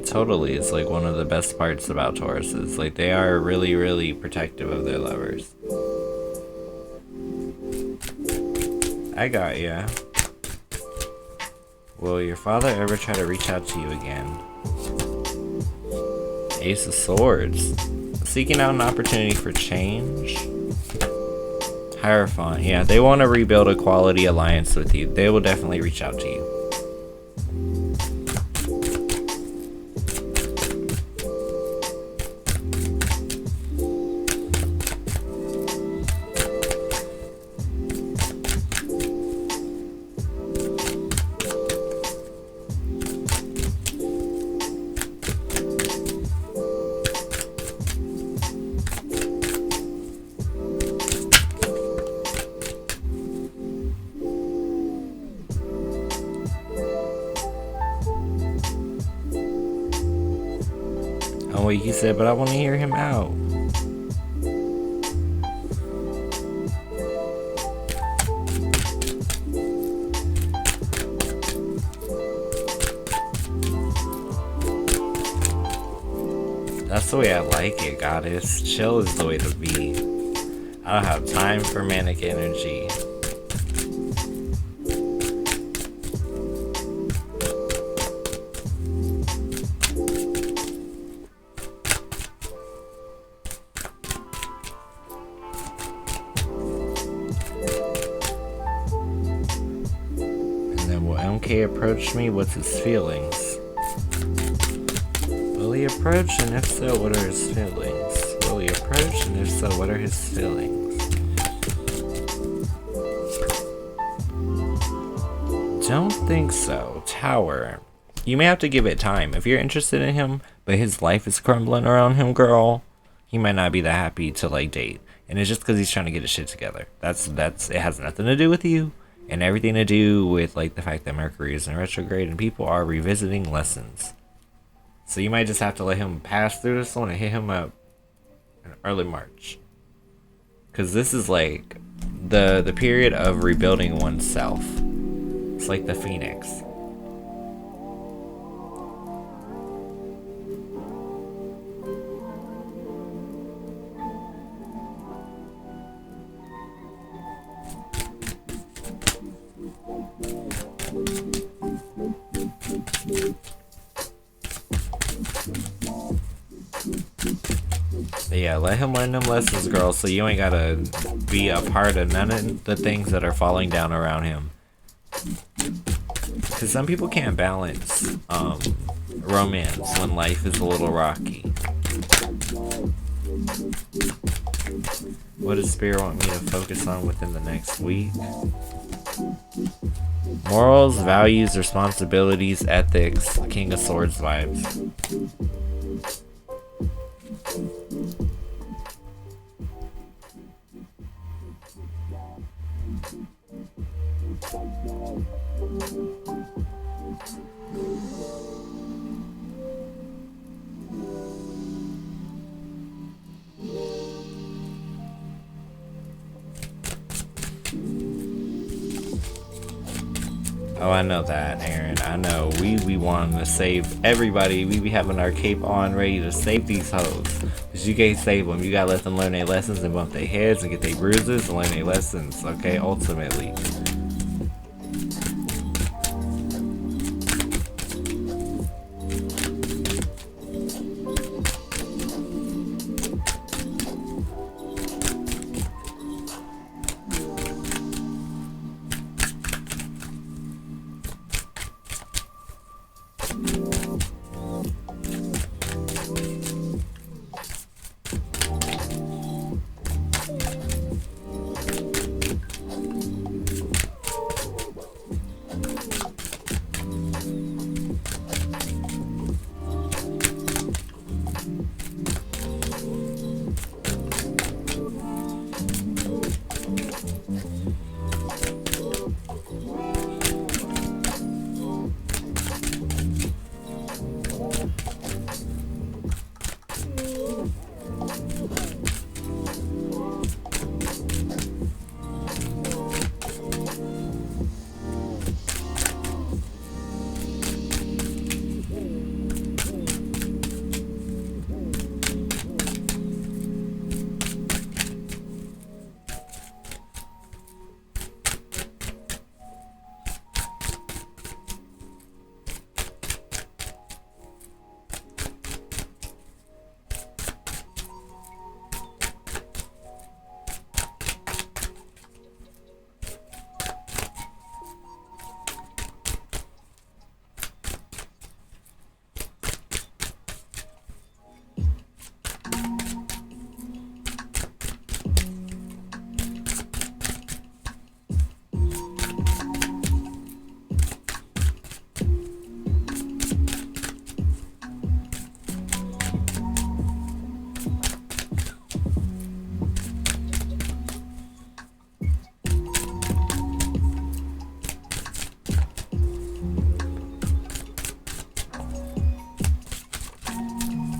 Totally, it's like one of the best parts about Tauruses. Like, they are really, really protective of their lovers. I got ya. Will your father ever try to reach out to you again? Ace of Swords. Seeking out an opportunity for change. Hierophant. Yeah, they want to rebuild a quality alliance with you. They will definitely reach out to you. Oh, wait, he said, but I want to hear him out. That's the way I like it, goddess. Chill is the way to be. I don't have time for manic energy. MK approached me, what's his feelings? Will he approach, and if so, what are his feelings? Will he approach, and if so, what are his feelings? Don't think so. Tower. You may have to give it time. If you're interested in him, but his life is crumbling around him, girl, he might not be that happy to, like, date. And it's just because he's trying to get his shit together. That's it has nothing to do with you. And everything to do with, like, the fact that Mercury is in retrograde and people are revisiting lessons. So you might just have to let him pass through this one and hit him up in early March. Because this is like the period of rebuilding oneself. It's like the phoenix. But yeah, let him learn them lessons, girl, so you ain't gotta be a part of none of the things that are falling down around him. Because some people can't balance romance when life is a little rocky. What does Spirit want me to focus on within the next week? Morals, values, responsibilities, ethics, King of Swords vibes. Oh, I know that, Aaron. I know. We be wanting to save everybody. We be having our cape on, ready to save these hoes. Because you can't save them. You gotta let them learn their lessons and bump their heads and get their bruises and learn their lessons, okay? Ultimately.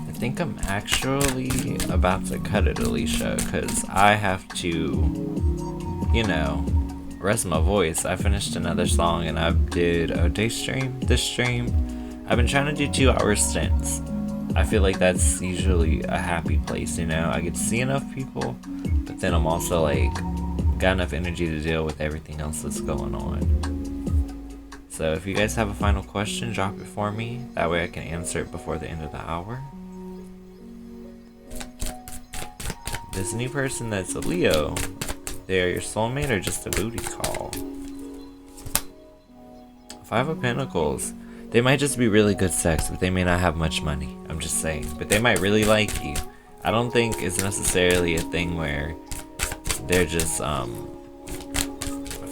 I think I'm actually about to cut it, Alicia, because I have to, you know, rest my voice. I finished another song and I did a day stream, this stream. I've been trying to do 2-hour stints. I feel like that's usually a happy place, you know? I get to see enough people, but then I'm also like, got enough energy to deal with everything else that's going on. So if you guys have a final question, drop it for me. That way I can answer it before the end of the hour. This new person that's a Leo, they're your soulmate or just a booty call? 5 of Pentacles. They might just be really good sex, but they may not have much money. I'm just saying. But they might really like you. I don't think it's necessarily a thing where they're just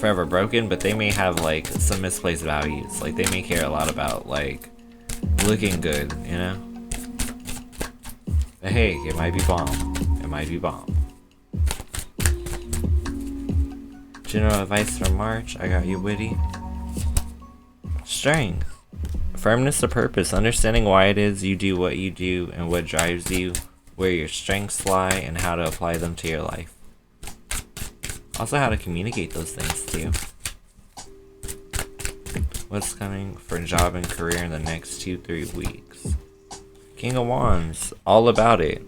forever broken, but they may have like some misplaced values. Like they may care a lot about like looking good, you know? But hey, it might be bomb. It might be bomb. General advice for March. I got you, witty. Strength. Firmness of purpose. Understanding why it is you do what you do and what drives you where your strengths lie and how to apply them to your life. Also how to communicate those things to you. What's coming for job and career in the next 2-3 weeks? King of Wands, all about it.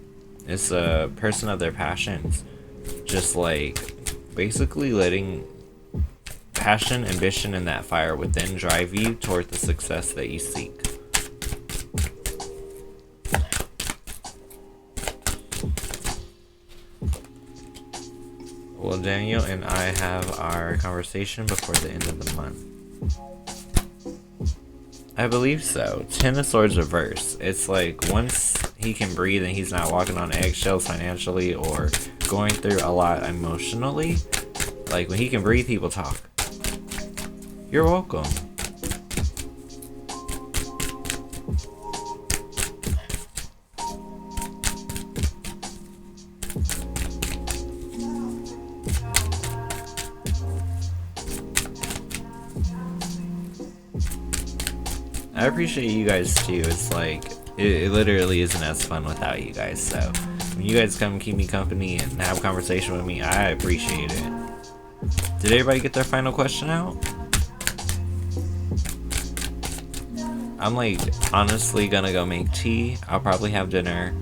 It's a person of their passions. Just like basically letting passion, ambition, and that fire within drive you toward the success that you seek. Well, Daniel and I have our conversation before the end of the month. I believe so. 10 of Swords reverse. It's like once he can breathe and he's not walking on eggshells financially or going through a lot emotionally, like when he can breathe, he will talk. You're welcome. I appreciate you guys too. It's like it literally isn't as fun without you guys. So when you guys come keep me company and have a conversation with me, I appreciate it. Did everybody get their final question out? I'm like honestly gonna go make tea. I'll probably have dinner.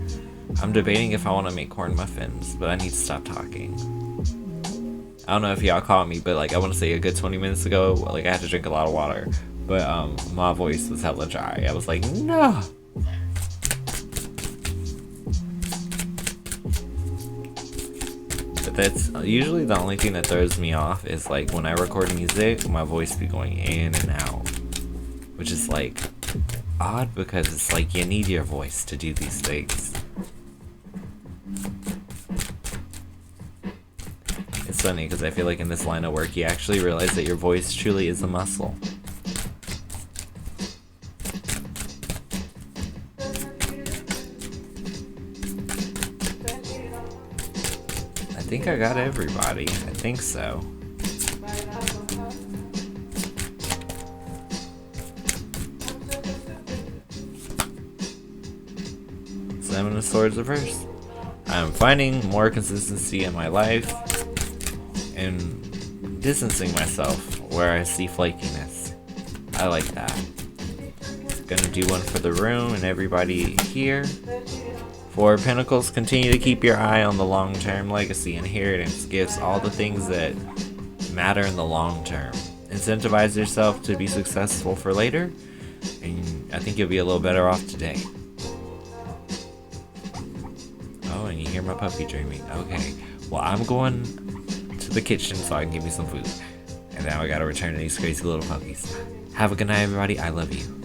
I'm debating if I want to make corn muffins, but I need to stop talking. I don't know if y'all caught me, but like I want to say a good 20 minutes ago, like I had to drink a lot of water. But my voice was hella dry. I was like, no. But that's usually the only thing that throws me off is like when I record music, my voice be going in and out. Which is like odd because it's like you need your voice to do these things. It's funny because I feel like in this line of work you actually realize that your voice truly is a muscle. I think I got everybody. I think so. Seven of Swords reverse. I'm finding more consistency in my life and distancing myself where I see flakiness. I like that. Gonna do one for the room and everybody here. Four of Pentacles, continue to keep your eye on the long-term legacy, inheritance, gifts, all the things that matter in the long term. Incentivize yourself to be successful for later, and I think you'll be a little better off today. Oh, and you hear my puppy dreaming. Okay, well I'm going to the kitchen so I can give me some food. And now I gotta return to these crazy little puppies. Have a good night, everybody. I love you.